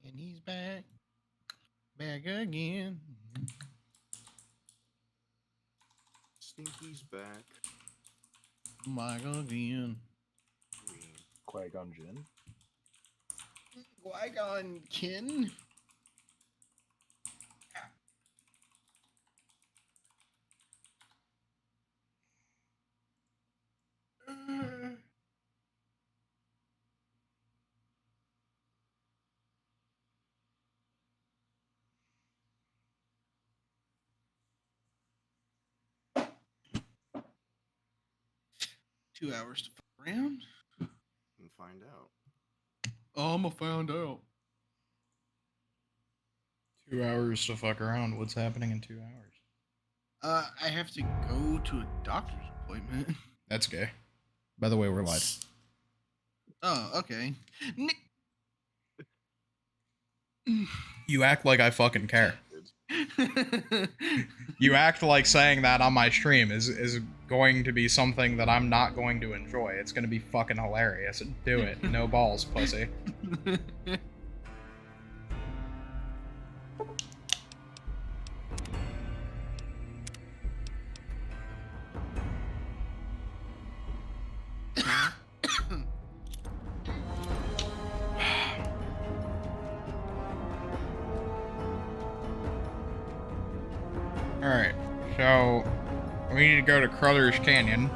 And he's back. Back again. Stinky's back. Back again. Qui-Gon Jinn. Qui-Gon Kin. 2 hours to fuck around. And find out. I'ma find out. 2 hours to fuck around. What's happening in 2 hours? I have to go to a doctor's appointment. That's gay. By the way, we're live. Oh, okay. You act like I fucking care. You act like saying that on my stream is going to be something that I'm not going to enjoy. It's going to be fucking hilarious. Do it. No balls, pussy. Alright, so we need to go to Cruther's Canyon.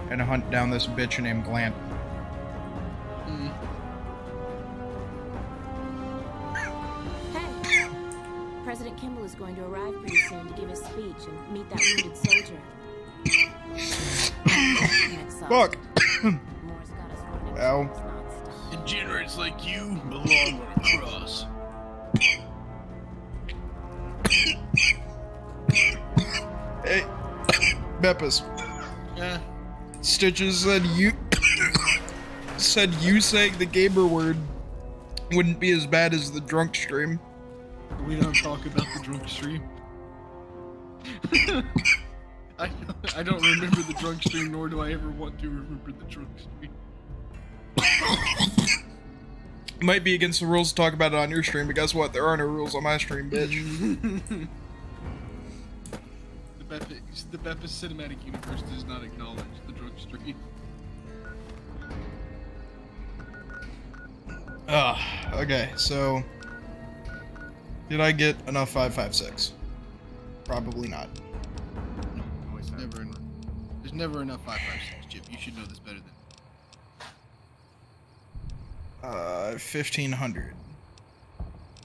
And hunt down this bitch named Glanton. Hey! President Kimball is going to arrive pretty soon to give his speech and meet that wounded soldier. Fuck! Ow. Degenerates like you belong on a cross. Hey, Beppis. Yeah. Stitches said you saying the gamer word wouldn't be as bad as the drunk stream. We don't talk about the drunk stream. I don't remember the drunk stream, nor do I ever want to remember the drunk stream. Might be against the rules to talk about it on your stream, but guess what? There are no rules on my stream, bitch. The Beppis cinematic universe does not acknowledge the drunk stream. Okay, so did I get enough 556? Probably not. There's never enough 556, Chip. You should know this better than 1,500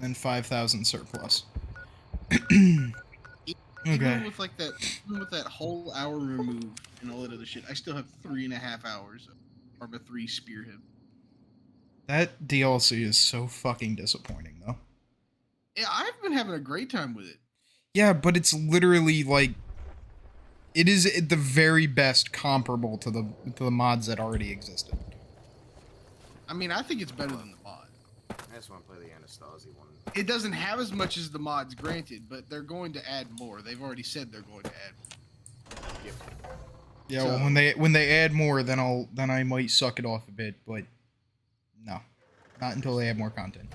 and 5,000 surplus. Even Okay. with that whole hour removed and all that other shit, I still have 3.5 hours of Arma 3 Spearhead. That DLC is so fucking disappointing, though. Yeah, I've been having a great time with it. Yeah, but it's literally like it is at the very best comparable to the mods that already existed. I mean, I think it's better than the mod. I just want to play the Anastasia one. It doesn't have as much as the mods, granted, but they're going to add more. They've already said they're going to add more. Yep. Yeah, So- well, when they add more, then I might suck it off a bit, but no, not until they add more content.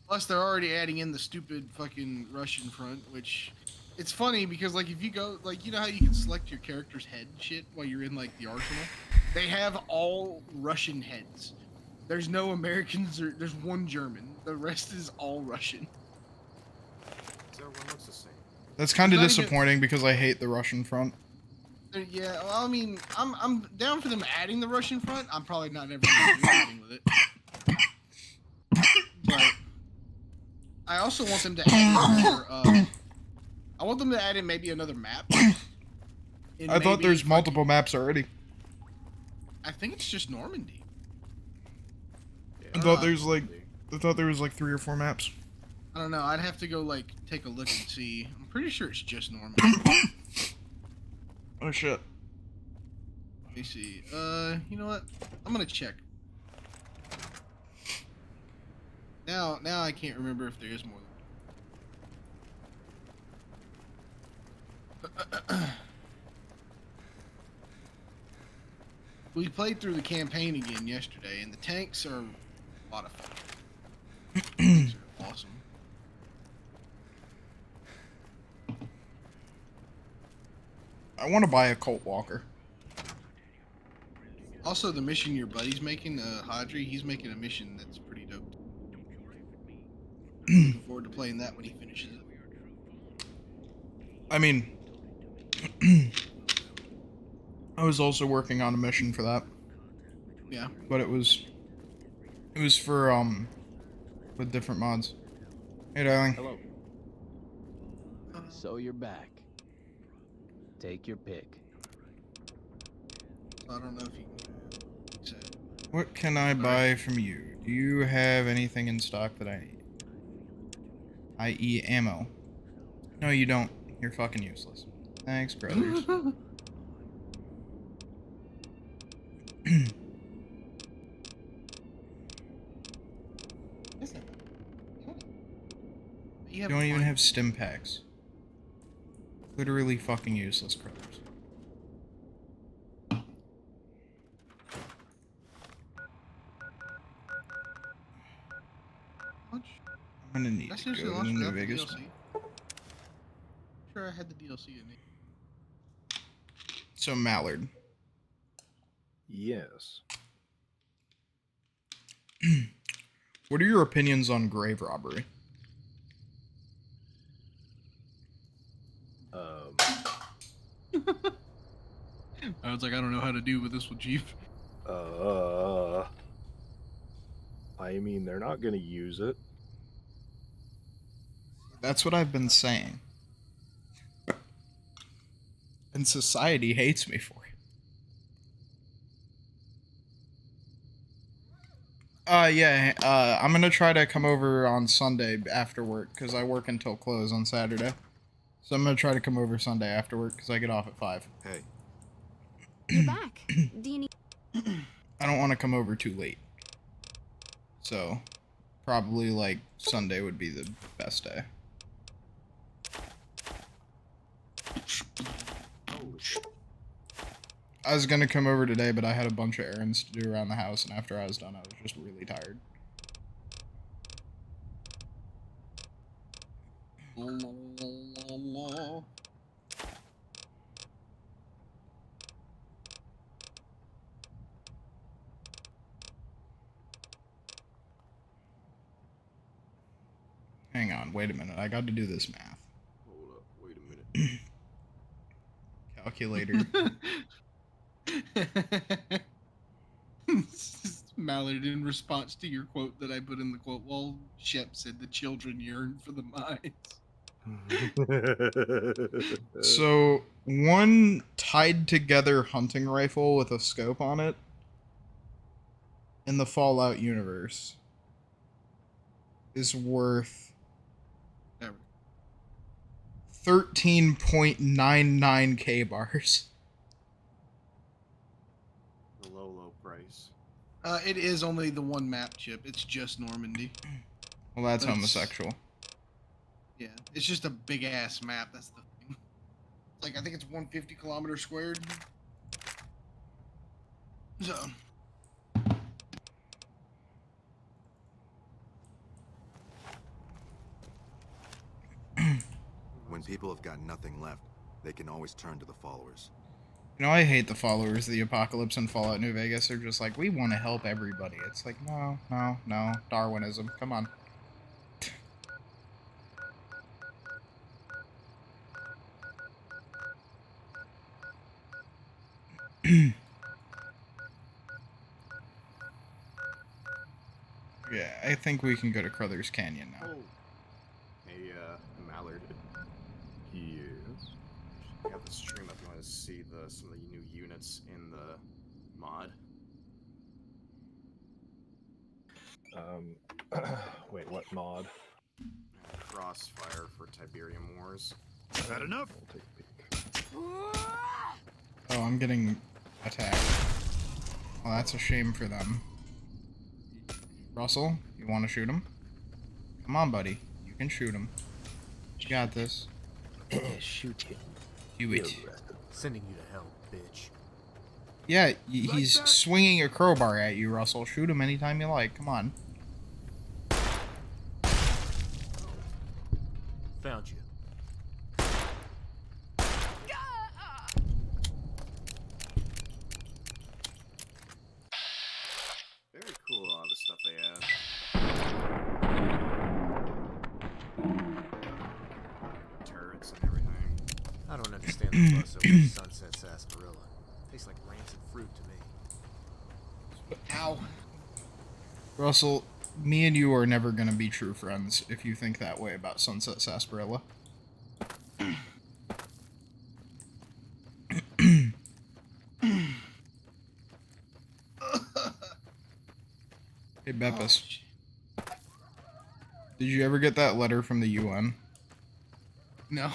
Plus, they're already adding in the stupid fucking Russian front, which it's funny because, like, if you go, like, you know how you can select your character's head and shit while you're in, like, the arsenal? They have all Russian heads. There's no Americans, or there's one German. The rest is all Russian. So everyone looks the same. That's kind of Not even- disappointing because I hate the Russian front. Yeah, well, I mean, I'm down for them adding the Russian front. I'm probably not ever going to do anything with it. But I also want them to add more, I want them to add in maybe another map. I thought there's multiple maps already. I think it's just Normandy. Yeah, I thought there was like 3 or 4 maps. I don't know. I'd have to go, like, take a look and see. I'm pretty sure it's just Normandy. Oh shit. Let me see. You know what? I'm gonna check. Now I can't remember if there is more. We played through the campaign again yesterday, and the tanks are a lot of fun. Tanks are awesome. I want to buy a Colt Walker. Also, the mission your buddy's making, Hadri, he's making a mission that's pretty dope. Looking forward to playing that when he finishes it. I mean, I was also working on a mission for that, Yeah. but it was for with different mods. Hey, darling. Hello. So you're back. Take your pick. I don't know if you can. What can I buy from you? Do you have anything in stock that I need? I.e. ammo. No, you don't. You're fucking useless. Thanks, brothers. You don't even have stim packs. Literally fucking useless, brothers. I'm gonna need That's to usually go to launched New without the Vegas. DLC. Sure, I had the DLC in it. So Mallard, Yes. what are your opinions on grave robbery? I was like, I don't know how to do with this one, Chief. I mean, they're not gonna use it. That's what I've been saying. And society hates me for it. Yeah, I'm gonna try to come over on Sunday after work, because I work until close on Saturday. So I'm gonna try to come over Sunday after work, because I get off at 5. Hey, You're back. Do you need... I don't want to come over too late. So, probably, like, Sunday would be the best day. I was gonna come over today, but I had a bunch of errands to do around the house, and after I was done, I was just really tired. Hang on, wait a minute. I got to do this math. hold up, wait a minute. Calculator. Mallard, in response to your quote that I put in the quote wall, Shep said the children yearn for the mines. So, one tied together hunting rifle with a scope on it in the Fallout universe is worth 13.99 K-bars. The low price. It is only the one map, Chip. It's just Normandy. Well, that's That's- homosexual. Yeah, it's just a big ass map. That's the thing. Like, I think it's 150 kilometers squared. So. When people have got nothing left, they can always turn to the followers. You know, I hate the followers of the apocalypse in Fallout New Vegas. They're just like, we want to help everybody. It's like, no, no, no. Darwinism. Come on. Yeah, I think we can go to Crothers Canyon now. Oh. Hey, Mallard. Yes. Check out the stream if you want to see some of the new units in the mod. Wait, what mod? Crossfire for Tiberium Wars. That enough? We'll take a peek. Oh, I'm getting attacked. Well, that's a shame for them. Russell, you want to shoot him? Come on, buddy. You can shoot him. You got this. Shoot him. Do it. Sending you to hell, bitch. Yeah, he's swinging a crowbar at you, Russell. Shoot him anytime you like. Come on. Found you. Very cool, all the stuff they have. Turrets and everything. I don't understand the fuss over Sunset Sarsaparilla. Tastes like rancid fruit to me. Ow. Russell, me and you are never gonna be true friends if you think that way about Sunset Sarsaparilla. Hey, Beppis. Did you ever get that letter from the UN? No.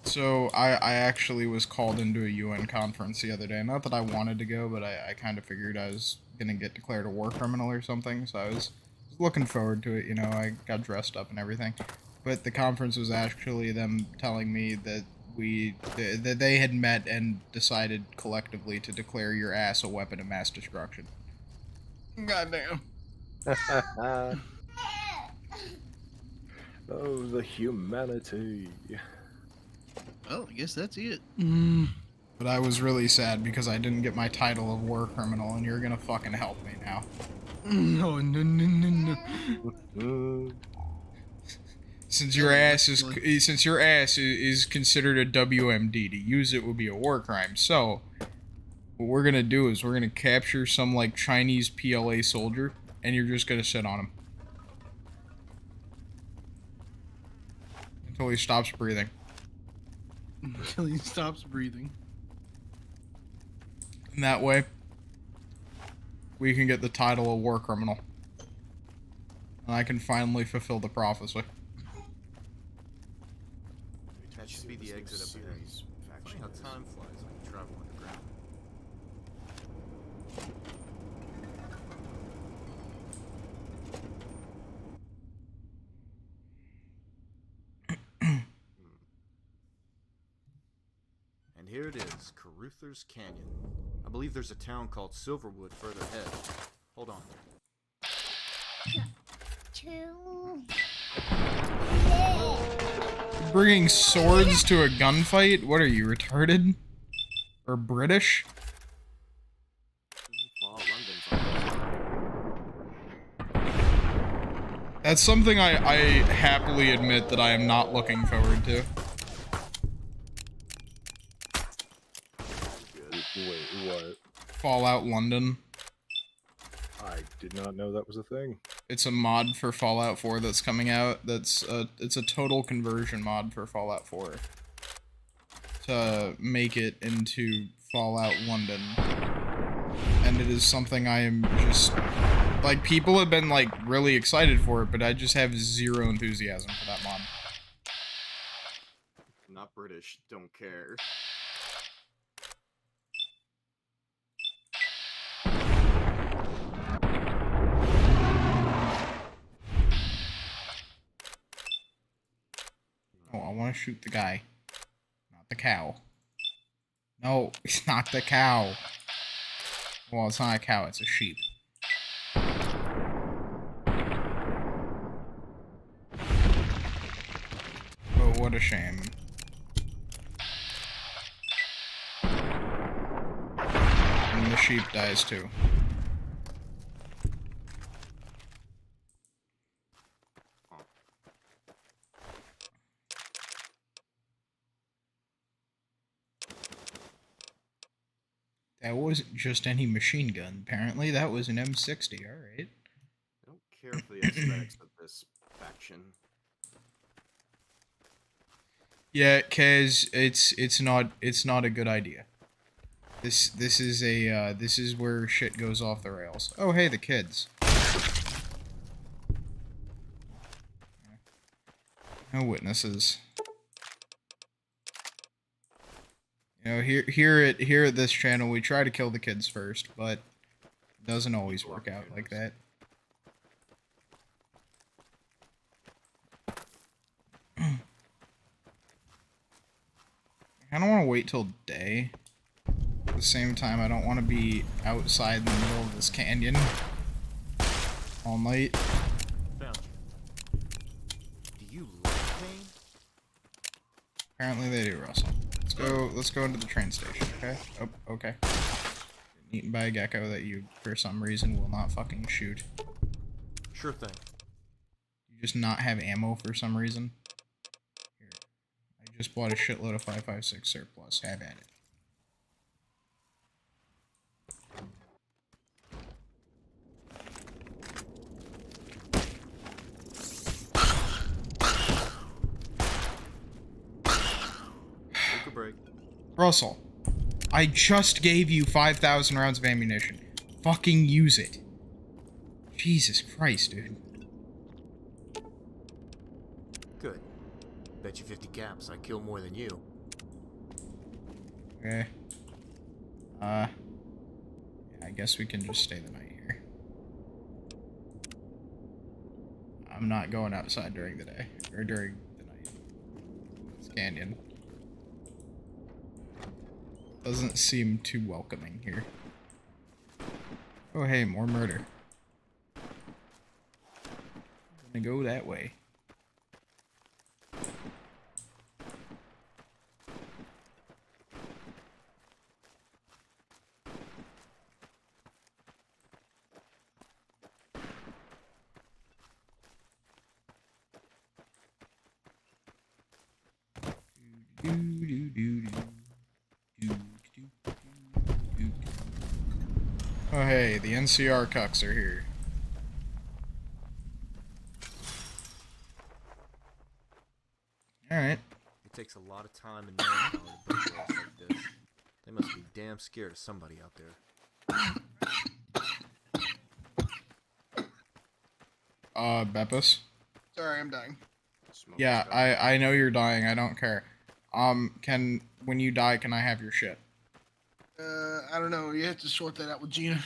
So, I actually was called into a UN conference the other day. Not that I wanted to go, but I kind of figured I was gonna get declared a war criminal or something, so I was looking forward to it, you know, I got dressed up and everything. But the conference was actually them telling me that that they had met and decided collectively to declare your ass a weapon of mass destruction. Goddamn. Oh, the humanity. Well, I guess that's it. But I was really sad because I didn't get my title of war criminal, and you're gonna fucking help me now. No, no, no, no, no. Since your ass is considered a WMD, to use it would be a war crime. So, what we're gonna do is we're gonna capture some like Chinese PLA soldier, and you're just gonna sit on him until he stops breathing. Until he stops breathing. And that way, we can get the title of war criminal, and I can finally fulfill the prophecy. That should be the exit up ahead. Funny how time flies when you travel underground. And here it is, Carruthers Canyon. I believe there's a town called Silverwood further ahead. Hold on. Bringing swords to a gunfight? What are you, retarded? Or British? Fallout London's on. That's something I happily admit that I am not looking forward to. Wait, what? Fallout London. I did not know that was a thing. It's a mod for Fallout 4 that's coming out. It's a total conversion mod for Fallout 4 to make it into Fallout London. And it is something I am just like, people have been like really excited for it, but I just have zero enthusiasm for that mod. Not British, don't care. Oh, I want to shoot the guy. Not the cow. No, it's not the cow. Well, it's not a cow, it's a sheep. Oh, what a shame. And the sheep dies too. That wasn't just any machine gun, apparently. That was an M60, alright. I don't care for the aesthetics of this faction. Yeah, Kaz, it's not a good idea. This is where shit goes off the rails. Oh hey, the kids. No witnesses. You know, here at this channel, we try to kill the kids first, but it doesn't always work out like that. kind of want to wait till day. At the same time, I don't want to be outside in the middle of this canyon all night. Found you. Do you like pain? Apparently they do, Russell. Let's go into the train station, okay? Oh, okay. Getting eaten by a gecko that you, for some reason, will not fucking shoot. Sure thing. You just not have ammo for some reason? Here. I just bought a shitload of 5.56 surplus. Have at it. Take a break. Russell, I just gave you 5,000 rounds of ammunition. Fucking use it. Jesus Christ, dude. Good. Bet you 50 caps I kill more than you. Okay. Yeah, I guess we can just stay the night here. I'm not going outside during the day. Or during the night. This canyon doesn't seem too welcoming here. Oh hey, more murder. I'm gonna go that way. Oh hey, the NCR cucks are here. Alright. It takes a lot of time and manpower to break walls like this. They must be damn scared of somebody out there. Beppis? Sorry, I'm dying. Smoke Yeah, stuff. I know you're dying, I don't care. When you die, can I have your shit? I don't know. You have to sort that out with Gina.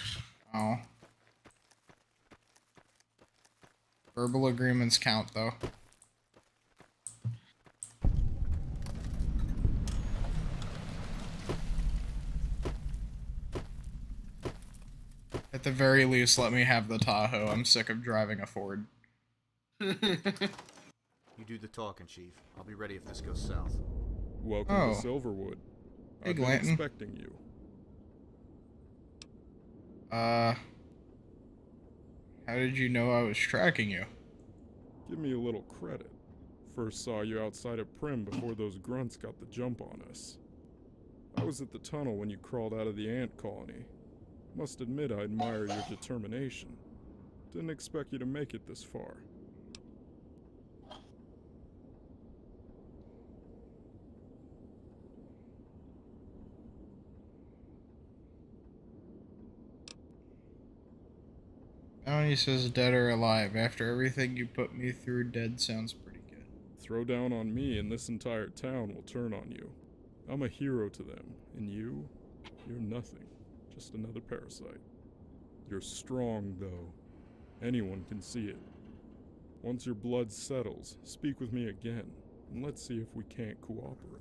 Oh. Verbal agreements count, though. At the very least, let me have the Tahoe. I'm sick of driving a Ford. You do the talking, Chief. I'll be ready if this goes south. Welcome Oh. to Silverwood. Hey, I've been Glanton. expecting you. How did you know I was tracking you? Give me a little credit. First saw you outside of Prim before those grunts got the jump on us. I was at the tunnel when you crawled out of the ant colony. Must admit I admire your determination. Didn't expect you to make it this far. Bounty says dead or alive. After everything you put me through, dead sounds pretty good. Throw down on me and this entire town will turn on you. I'm a hero to them, and you're nothing. Just another parasite. You're strong, though. Anyone can see it. Once your blood settles, speak with me again, and let's see if we can't cooperate.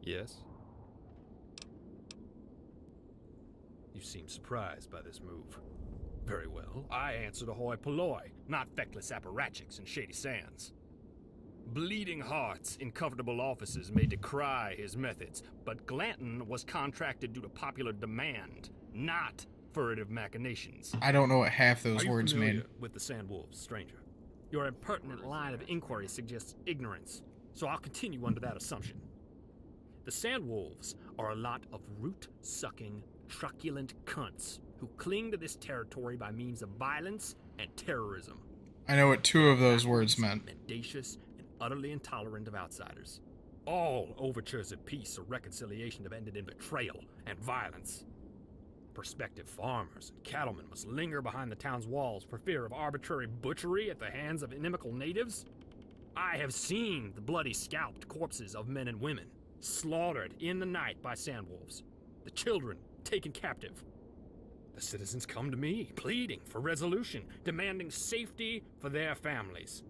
Yes? You seem surprised by this move. Very well. I answer to hoi polloi, not feckless apparatchiks and shady sands. Bleeding hearts in comfortable offices may decry his methods, but Glanton was contracted due to popular demand, not furtive machinations. I don't know what half those Are you words familiar mean. with the Sandwolves, stranger? Your impertinent line of inquiry suggests ignorance, so I'll continue under that assumption. The Sandwolves are a lot of root-sucking, truculent cunts who cling to this territory by means of violence and terrorism. I know what two of those words meant. Mendacious and utterly intolerant of outsiders. All overtures of peace or reconciliation have ended in betrayal and violence. Prospective farmers and cattlemen must linger behind the town's walls for fear of arbitrary butchery at the hands of inimical natives. I have seen the bloody scalped corpses of men and women slaughtered in the night by sandwolves, the children taken captive. The citizens come to me, pleading for resolution, demanding safety for their families.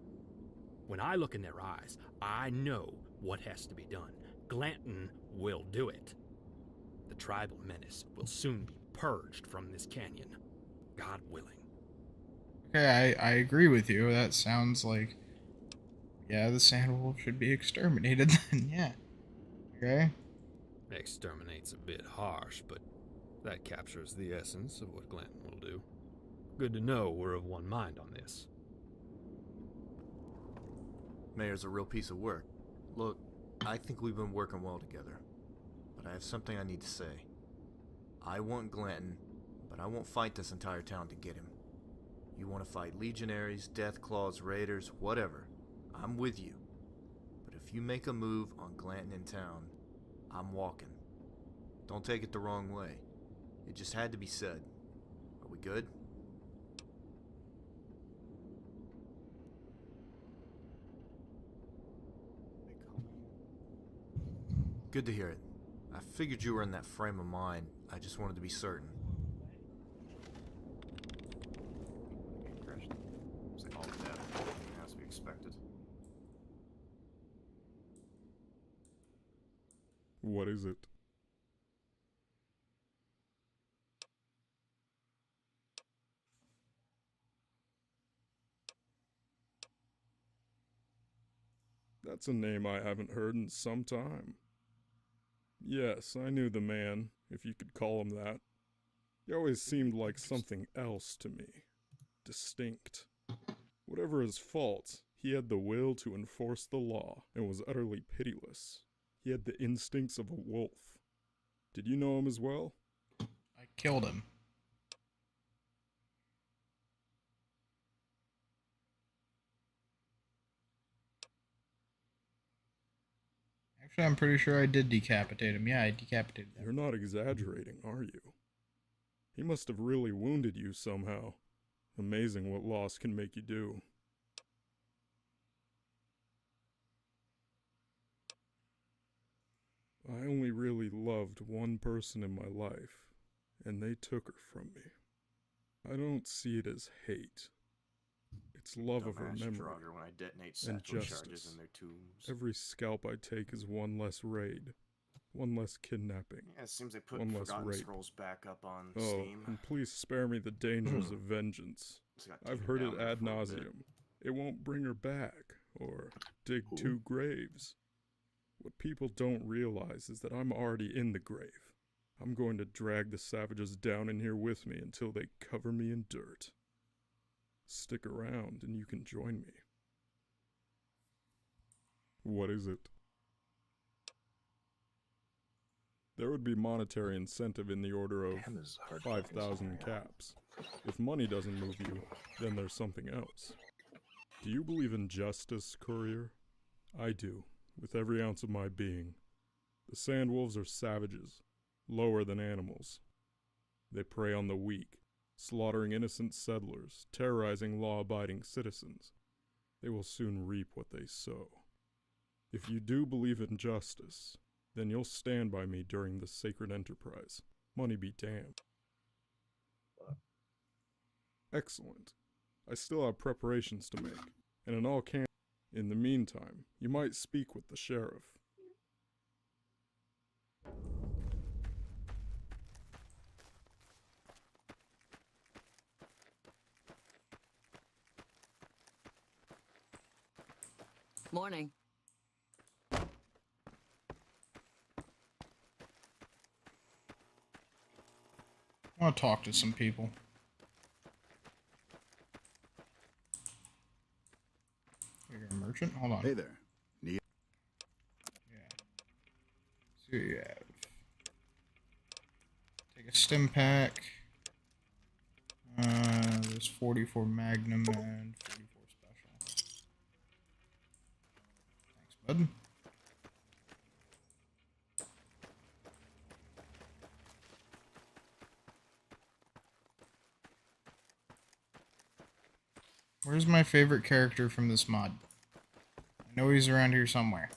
When I look in their eyes, I know what has to be done. Glanton will do it. The tribal menace will soon be purged from this canyon, God willing. Okay, I agree with you. That sounds like, yeah, the sandwolf should be exterminated then, yeah. Okay. Exterminate's a bit harsh, but that captures the essence of what Glanton will do. Good to know we're of one mind on this. Mayor's a real piece of work. Look, I think we've been working well together. But I have something I need to say. I want Glanton, but I won't fight this entire town to get him. You want to fight legionaries, death claws, raiders, whatever. I'm with you. But if you make a move on Glanton in town, I'm walking. Don't take it the wrong way. It just had to be said. Are we good? Good to hear it. I figured you were in that frame of mind. I just wanted to be certain. Crashed. Looks like all the data, everything has to be expected. What is it? That's a name I haven't heard in some time. Yes, I knew the man, if you could call him that. He always seemed like something else to me. Distinct. Whatever his fault, he had the will to enforce the law and was utterly pitiless. He had the instincts of a wolf. Did you know him as well? I killed him. Actually, I'm pretty sure I did decapitate him. Yeah, I decapitated him. You're not exaggerating, are you? He must have really wounded you somehow. Amazing what loss can make you do. I only really loved one person in my life, and they took her from me. I don't see it as hate. It's love of her Dumbass memory Draugr when I detonate and satchel charges justice. in their tombs. Every scalp I take is one less raid, one less kidnapping. Yeah, it seems they put one less Forgotten rape. Scrolls back up on Oh, Steam. and please spare me the dangers of vengeance. It's got I've taken heard it down there ad for a bit. nauseum. It won't bring her back, or dig two graves. What people don't realize is that I'm already in the grave. I'm going to drag the savages down in here with me until they cover me in dirt. Stick around and you can join me. What is it? There would be monetary incentive in the order of Damn, this is hard to fucking 5,000 say. caps. If money doesn't move you, then there's something else. Do you believe in justice, courier? I do, with every ounce of my being. The sandwolves are savages, lower than animals. They prey on the weak, slaughtering innocent settlers, terrorizing law-abiding citizens. They will soon reap what they sow. If you do believe in justice, then you'll stand by me during this sacred enterprise. Money be damned. Excellent. I still have preparations to make, and in all candor, in the meantime, you might speak with the sheriff. Morning. I want to talk to some people. You're a merchant? Hold on. Hey there. Yeah. So you have. Take a stim pack. There's 44 Magnum and 44 Special. Thanks, bud. Where's my favorite character from this mod? I know he's around here somewhere.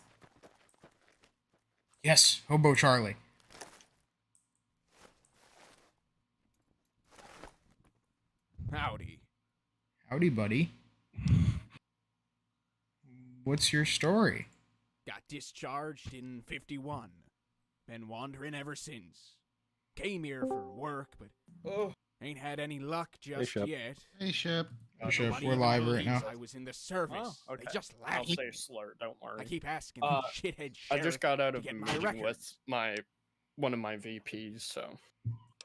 Yes, Hobo Charlie. Howdy, buddy. What's your story? Got discharged in 51. Been wandering ever since. Came here for work, but ain't had any luck just Shep. yet. Hey, Shep. Shep, Nobody we're even live right believes now. I was in the service. Oh, okay. They just I'll laugh. say slur, don't worry. I keep asking shithead I sheriff just got out to of a get my meeting records. with one of my VPs, so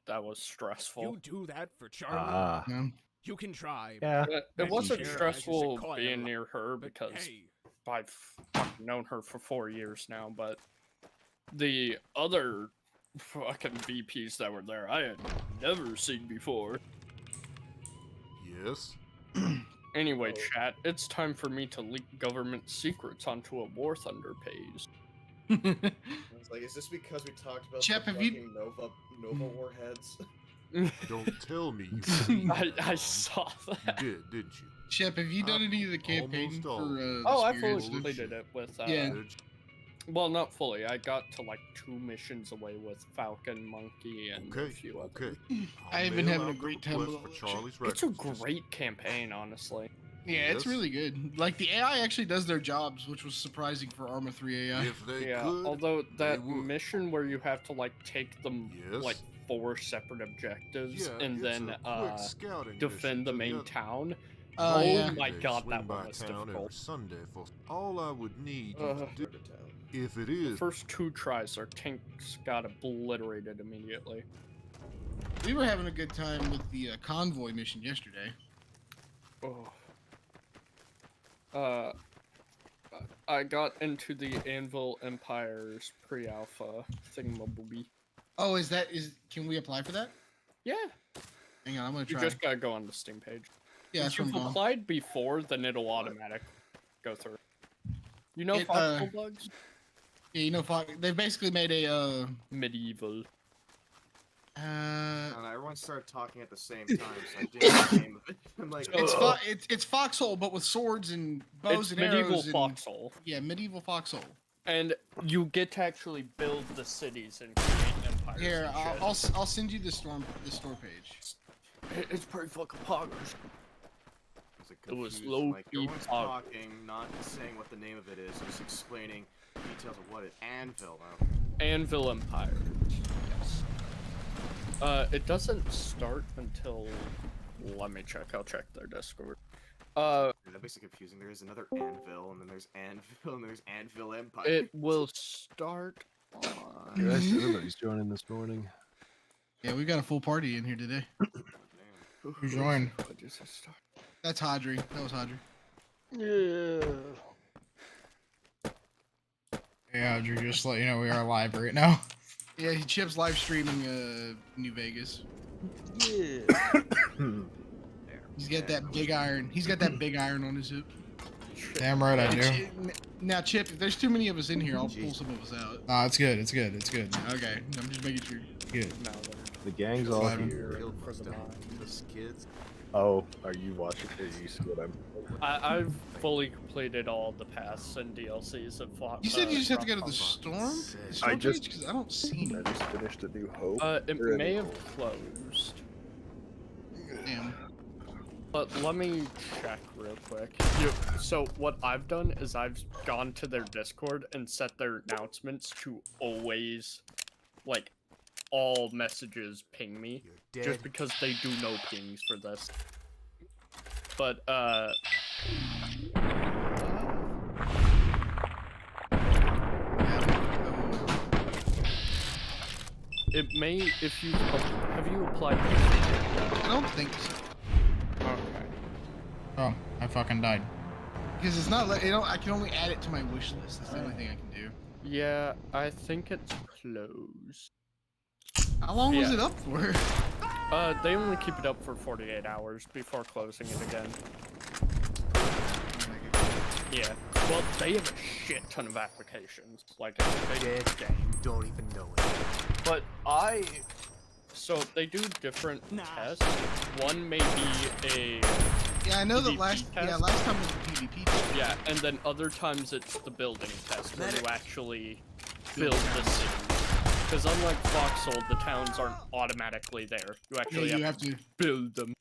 that was stressful. You do that for Charlie? Ah. Yeah. You can try. Yeah. It Maybe wasn't sheriff has stressful a sequoia being lot, near her but because hey, I've fucking known her for 4 years now, but the other fucking VPs that were there, I had never seen before. Yes? Anyway, chat, it's time for me to leak government secrets onto a War Thunder page. It's like, is this because we talked about Shep, the have you- fucking Nova warheads? Don't tell me you I saw that. You did, didn't you? Shep, have you done any of the campaign Almost all. for the Oh, I Spear fully and stuff? completed it with, Yeah. well, not fully. I got to like 2 missions away with Falcon, Monkey, and a Okay, few others. okay. I've been having a great time with for all that Charlie's It's a records. Just- great campaign, honestly. Yeah, it's Yes. really good. Like, the AI actually does their jobs, which was surprising for Arma 3 AI. If they Yeah, could, although that would. mission where you have to like take them Yes. like 4 separate objectives yeah, and it's then a quick scouting defend the mission main together. town. Oh, yeah. my They god, swing that by one was town every difficult. Sunday for all I would need you Uh, to do. If it is, First 2 tries, our tanks got obliterated immediately. We were having a good time with the convoy mission yesterday. Oh. I got into the Anvil Empire's pre-alpha thingamabooby. Oh, can we apply for that? Yeah, Hang on, I'm gonna you try. just gotta go on the Steam page. Yeah, that's if where you've I'm going. applied before, then it'll automatic go through. You know It, Foxhole Bugs? Yeah, you know, they've basically made a Medieval. And everyone started talking at the same time, so I didn't know the name of it. I'm like, it's Foxhole, but with swords and bows It's and medieval arrows. Foxhole. Yeah, medieval Foxhole. And you get to actually build the cities and create empires. Here, and shit. I'll send you the store page. It's pretty fucking poggers. It was confused, low like, key everyone's pog. talking, not saying what the name of it is, just explaining details of what it Anvil. Anvil Empire. Yes. It doesn't start until. Let me check. I'll check their Discord. That makes it confusing. There is another Anvil, and then there's Anvil, and there's Anvil Empire. It will start on. Yes, everybody's joining this morning. Yeah, we've got a full party in here today. Who joined? What does it start? That's Hodri. That was Hodri. Yeah, Drew, just to let you know we are live right now. Yeah, Chip's live streaming New Vegas. Yeah. He's got that big iron. He's got that big iron on his hip. Damn right I do. Now, Chip, if there's too many of us in here, I'll pull some of us out. Nah, it's good. It's good. It's good. Okay, I'm just making sure. Good. The gang's all here. Those kids. Oh, are you watching? You see what I'm? I've fully completed all the paths and DLCs of Fox. You said you just have to go to the storm? The storm just- page? 'Cause I don't see I it. just finished a new Hope. It Or a may new have Hope. closed. Damn. But let me check real quick. So what I've done is I've gone to their Discord and set their announcements to always, like, all messages ping me. You're Just dead. because they do no pings for this. But, it may, if you, have you applied? I don't think so. Okay. Oh, I fucking died. Because it's not like, I can only add it to my wish list. That's the only thing I can do. Yeah, I think it's closed. How long was Yeah. it up for? They only keep it up for 48 hours before closing it again. Yeah. Well, they have a shit ton of applications. Like, it's a big game. You don't even know it. But so they do different tests. One may be a Yeah, I know that PvP last test. last time was a PvP test. Yeah, and then other times it's the building test where you actually build the city. Because unlike Foxhole, the towns aren't automatically there. You actually Yeah, you have have to. build them.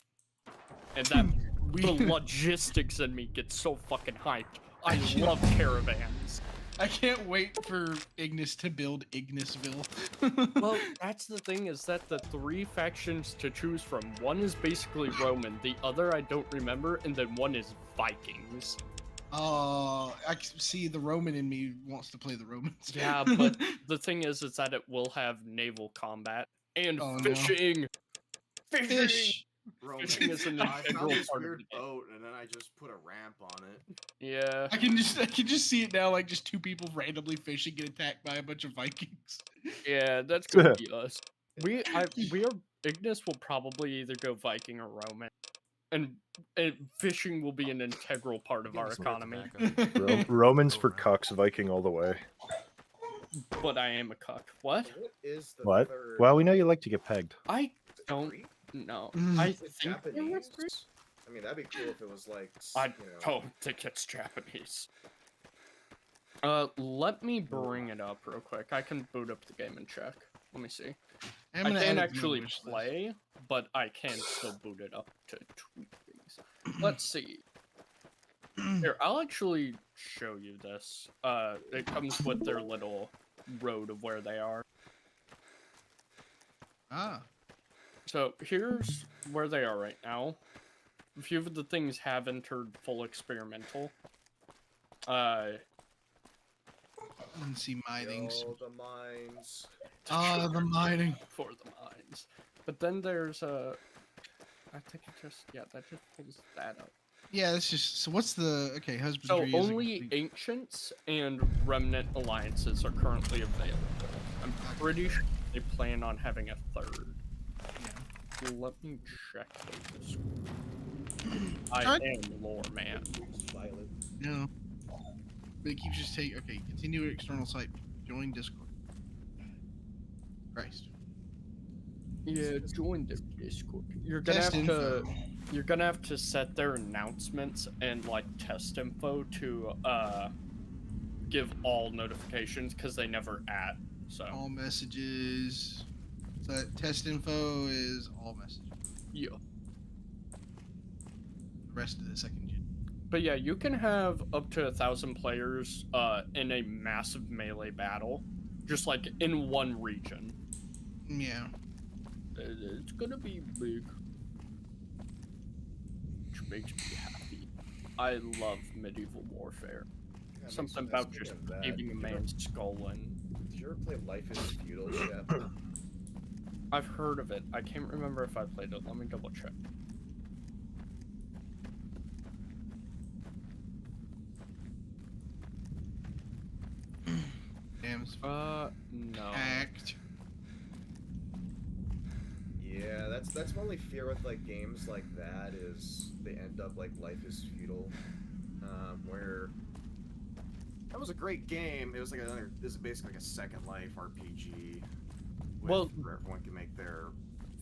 And that We The logistics in me gets so fucking hyped. I love caravans. I can't wait for Ignis to build Ignisville. Well, that's the thing, is that the 3 factions to choose from, one is basically Roman, the other I don't remember, and then one is Vikings. I see the Roman in me wants to play the Romans. Yeah, but the thing is that it will have naval combat and fishing. Fishing. Fish. Fishing is an I found integral this part of weird the game. boat, and then I just put a ramp on it. Yeah. I can just see it now, like just 2 people randomly fishing get attacked by a bunch of Vikings. Yeah, that's gonna be us. Ignis will probably either go Viking or Roman, and fishing will be an integral part of our economy. Romans for cucks, Viking all the way. But I am a cuck. What? What is the What? third? Well, we know you like to get pegged. I don't know. Mm. I Is it think they were Japanese? Greek. I mean, that'd be cool if it was like. I you know, don't think it's Japanese. Let me bring it up real quick. I can boot up the game and check. Let me see. I gonna can't add it to my actually wish list. play, but I can still boot it up to tweak things. Let's see. Here, I'll actually show you this. It comes with their little road of where they are. Ah. So here's where they are right now. A few of the things have entered full experimental. Let's see my things. Yo, the mines. Ah, the mining. For the mines. But then there's I think it just, yeah, that just pulls that up. Yeah, that's just. So what's the okay? So Husbandry. is a only complete- ancients and remnant alliances are currently available. I'm pretty sure they plan on having a third. Yeah. Let me check the Discord. I am lore man. No. But it keeps just take. Okay, continue external site. Join Discord. Christ. Yeah, join the Discord. You're gonna Test have to. info. You're gonna have to set their announcements and like test info to give all notifications because they never at. So All messages. So that test info is all messages. yeah. The rest of the second gen. But yeah, you can have up to 1,000 players in a massive melee battle, just like in one region. Yeah. It's gonna be big, which makes me happy. I love medieval warfare. Yeah, Something that's about just speaking of that, caving a man's skull in. Did you ever play Life is Feudal, Shep? I've heard of it. I can't remember if I played it. Let me double check. Damn. It's No. hacked. Yeah, that's my only fear with like games like that is they end up like Life is Feudal, where that was a great game. It was like this is basically like a Second Life RPG. Well, where everyone can make their.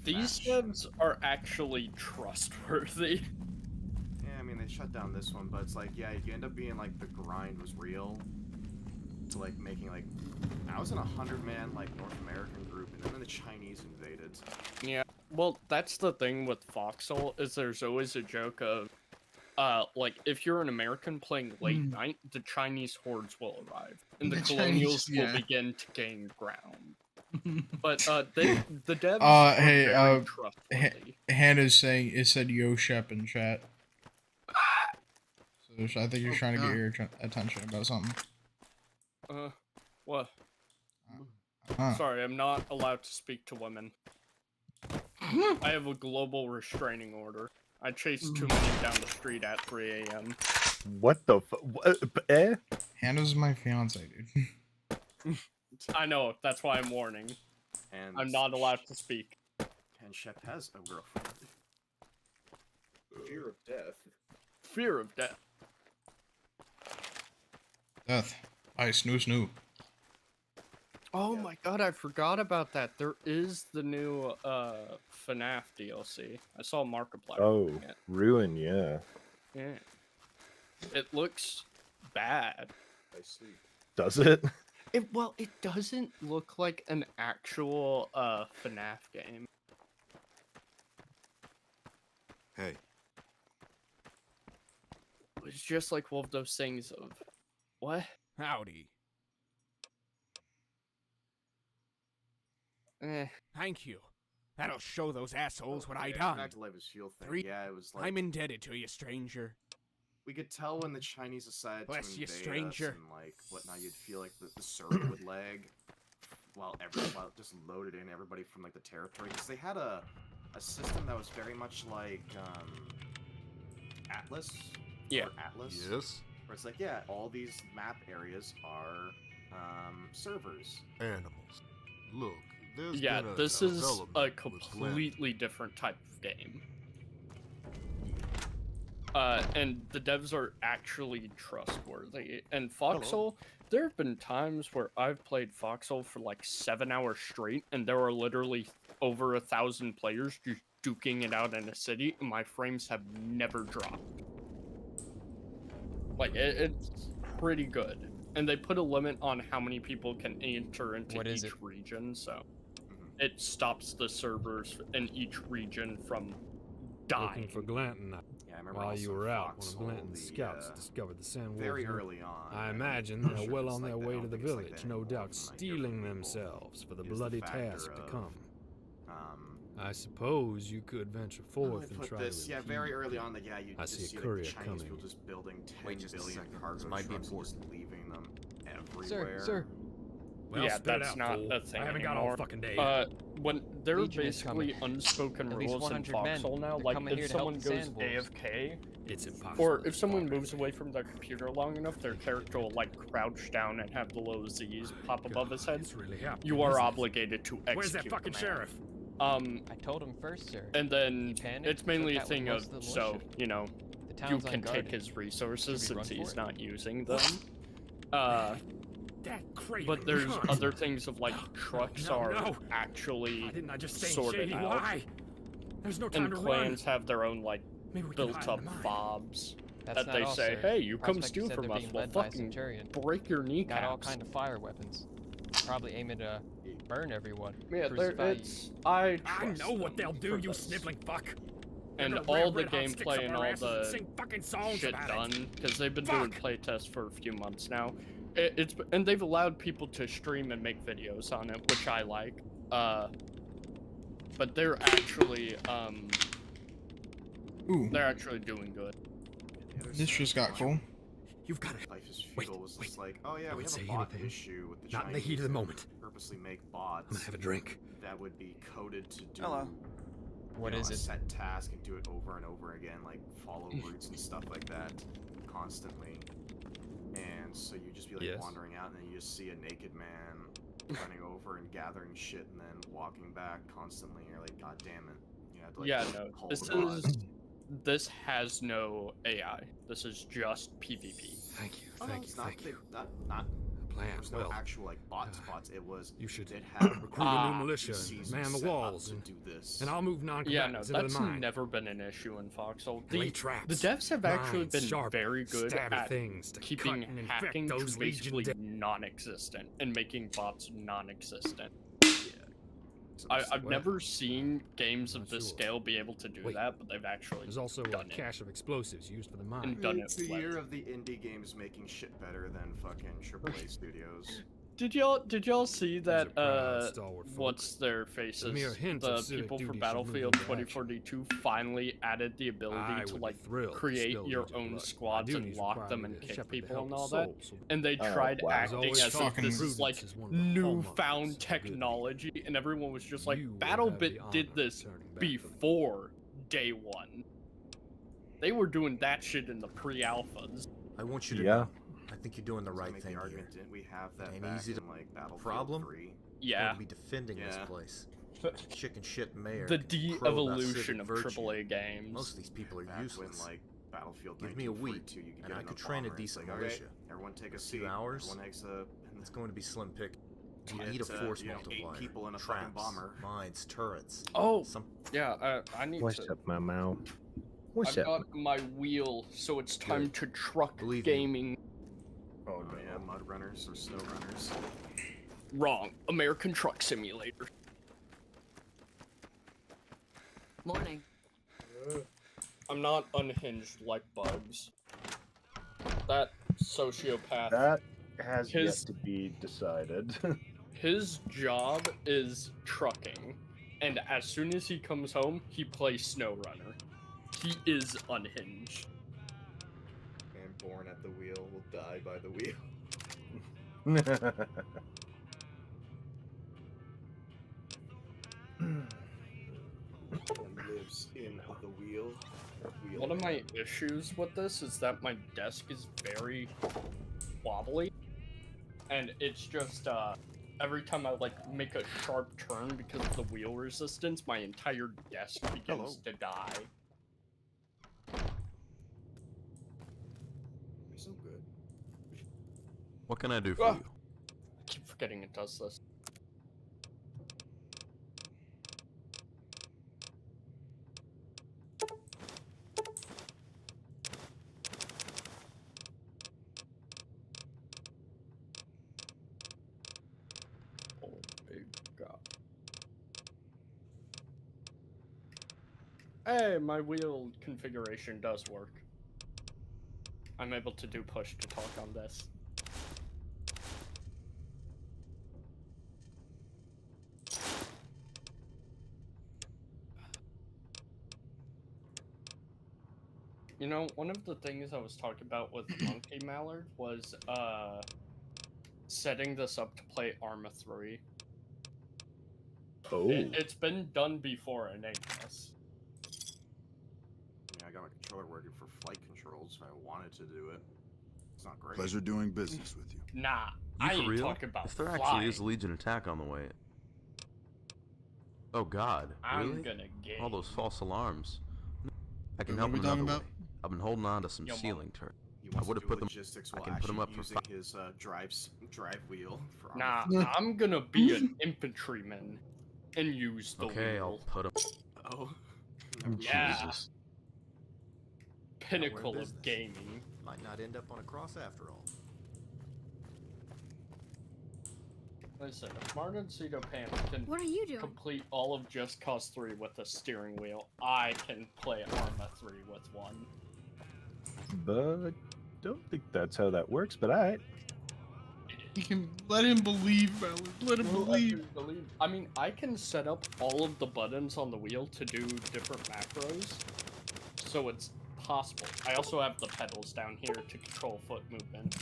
These faction. devs are actually trustworthy. Yeah, I mean they shut down this one, but it's like yeah, you end up being like the grind was real. To like making like, I was in a 100-man like North American group, and then the Chinese invaded. Yeah, well, that's the thing with Foxhole, is there's always a joke of, like, if you're an American playing late night, the Chinese hordes will arrive, and the colonials will begin to gain ground. But, the devs are Hey, very trustworthy. Hannah's saying it said yo Shep in chat. So I think you're trying to get your attention about something. What? Huh. Sorry, I'm not allowed to speak to women. I have a global restraining order. I chased too many down the street at 3 a.m. What the eh? Hannah's my fiance, dude. I know, that's why I'm warning. And I'm not allowed to speak. And Shep has a girlfriend. Fear of death. Fear of death. Death. Hi, snoo. Oh my god, I forgot about that. There is the new FNAF DLC. I saw Markiplier. Oh, doing it. Ruin, yeah. Yeah. It looks bad. I see. Does it? Well, it doesn't look like an actual FNAF game. Hey. it's just like one of those things of, what? Howdy. Thank you. That'll show those assholes what I done. Back to Life is Fuel thing. Yeah, it was like I'm indebted to you, stranger. we could tell when the Chinese decided to Bless you, invade stranger. us and like whatnot. You'd feel like the server would lag while it just loaded in everybody from like the territory, because they had a system that was very much like Atlas. Yeah. Or Atlas. Yes. Where it's like, yeah, all these map areas are servers. Animals. Look, there's Yeah, been a this is development a with completely different type of game. And the devs are actually trustworthy. And Foxhole, there have been times where I've played Foxhole for like 7 hours straight, and there are literally over 1,000 players just duking it out in a city, and my frames have never dropped. Like, it's pretty good. And they put a limit on how many people can enter into each region, so it stops the servers in each region from dying. Looking for Glanton. Yeah, I remember While also you were out, one of Foxhole, Glanton's scouts discovered the Sand Wolves. very early on. I I'm imagine not they're sure well if it's on their like that. way I to don't the think it's like village, that no anymore doubt from, like, stealing different people. themselves for the Is the bloody factor task to of, come. How I suppose you could venture do I forth and put try this? to Yeah, very impede early them. on, like, yeah, you I just see a see like, courier the Chinese coming. people just building 10 Wait just a billion second. cargo This might be trucks and just important. leaving them everywhere. Sir. Well, yeah, spit it that's out, not fool. a thing I haven't anymore. got all fucking day. When there are Legion is basically coming. unspoken At least rules in 100 men. Foxhole now, They're like coming here if to help someone the goes Sand Wolves. AFK, It's impossible. or to if someone spot moves everything. away from their computer long enough, their character will like crouch down and have the low Z's pop above his head. It's really happening, You are isn't it? obligated to execute. Where's that fucking the man. sheriff? I told him first, sir. And then He panicked, it's mainly a took out thing most of, of the so, militia. you know, The you town's can unguarded. take his resources Should we since run he's for it? not using them. That craven But there's cunt. other things of like trucks No, are no. actually Why didn't I just stay sorted shady? out. Why? There's no time And to clans have their own like Maybe we can hide built in up the mine. fobs That's that not they all, say, sir. hey, you come Prospector steal said from they're us, being we'll led by a fucking centurion. break your kneecaps. Got all kind of fire weapons. Probably aiming to burn everyone. Yeah, Crucify you. it's I I know what they'll do, you this. sniveling fuck. And They're gonna all the ram red hot sticks gameplay up and our all asses and the sing fucking songs shit about done, it. because they've been doing playtests for a few months now. And they've allowed people to stream and make videos on it, which I like. But they're actually Ooh. they're actually doing good. This just got cool. You've got it. Life is Futile was just like, oh yeah, we Don't have say a bot anything. issue with the Not in the Chinese heat of the that moment. Purposely make bots. I'm gonna have a drink. That would be coded to do. What you know, is a it? set task and do it over and over again, like follow routes and stuff like that, constantly. And so you just be like Yes. wandering out, and then you just see a naked man running over and gathering shit, and then walking back constantly. And you're like, God damn it! You have to, like, Yeah, no, call this the bot. this has no AI. This is just PvP. Thank you, Oh, thank you, it's not thank you. Not Plan there's no well. actual like bots. It was You should it had recruit a new militia seasons and man the set up walls, to and, do this. and I'll move Yeah, no, non-combatants into that's the mine. never been an issue in Foxhole. Lay The traps, devs have actually mines, been sharp, very good stabby at things to keeping cut and infect hacking to those legion basically de- non-existent and making bots non-existent. So I've Well, never seen games of not this sure. scale be able to do Wait. that, but they've actually There's also a done it. cache of explosives used for the mine. And done it It's the well. year of the indie games making shit better than fucking AAA studios. Did y'all see that proud, stalwart folk. what's their faces? mere hint The of civic people for duty should Battlefield move into 2042 finally added the I ability to would be like thrilled to create spill your Legion own blood. squads My and duties lock require them me and to kick shepherd the people and helpless all that. soul, so And they Oh, tried wow. acting There's as always if this fucking is like prudence is one of the hallmarks newfound of good technology, and everyone was just like, You will have the BattleBit did honor of this turning back for them. before day one. They were doing that shit in the pre-alphas. I want you to Yeah. know, I think you're doing the I was gonna right make thing the here. argument, didn't we have that Ain't back easy to- in, like, Battlefield problem? 3? Yeah. Going to be defending this Yeah. place. Chicken shit mayor. The can crow about de-evolution civic of virtue. AAA games. Most of these people are Back when, useless. like, Battlefield Give me a week, 1942, you could and get I in could a train a bomber, it's decent like, militia. Okay, everyone take a In a seat. few hours, Everyone takes a... it's going to be slim pick. You Get, need a force you know, 8 multiplier. people in a fucking Traps, bomber. mines, turrets. Oh, Some yeah, I need What's to... up, my mouth? What's I've up? got my wheel, so it's time to truck Believe me. gaming. Oh, yeah, mud runners or snow runners. Wrong. American Truck Simulator. Morning. I'm not unhinged like Bugs. That sociopath. That has yet His- to be decided. His job is trucking, and as soon as he comes home, he plays SnowRunner. He is unhinged. Man born at the wheel will die by the wheel. And lives in the wheel. One of my issues with this is that my desk is very wobbly, and it's just every time I like make a sharp turn because of the wheel resistance, my entire desk begins to die. So good. What can I do for you? I keep forgetting it does this. Oh, big God. Hey, my wheel configuration does work. I'm able to do push to talk on this. You know, one of the things I was talking about with Monkey Mallard was setting this up to play Arma 3. Oh. It's been done before in English. Yeah, I got my controller working for flight controls if I wanted to do it. It's not great. Pleasure doing business with you. Nah, You I for ain't real? talking about If there flying. actually is a Legion attack on the way. Oh God, I'm really? gonna get All those false alarms. I can What help are we another talking way. about? I've been holding on to some Yo, ceiling turrets. He I wants would to have do put them. logistics I while can put them up actually for using his drive wheel for Nah, Arma. I'm gonna be an infantryman and use the Okay, I'll wheel. put them. Oh. Yeah. Jesus. Pinnacle business. of gaming. Might not end up on a cross after all. Listen, if Martin Cedo Pants can What are you doing? complete all of Just Cause 3 with a steering wheel, I can play Arma 3 with one. But don't think that's how that works, but alright. You can let him believe, Ballard. Let him believe. I mean, I can set up all of the buttons on the wheel to do different macros, so it's possible. I also have the pedals down here to control foot movement.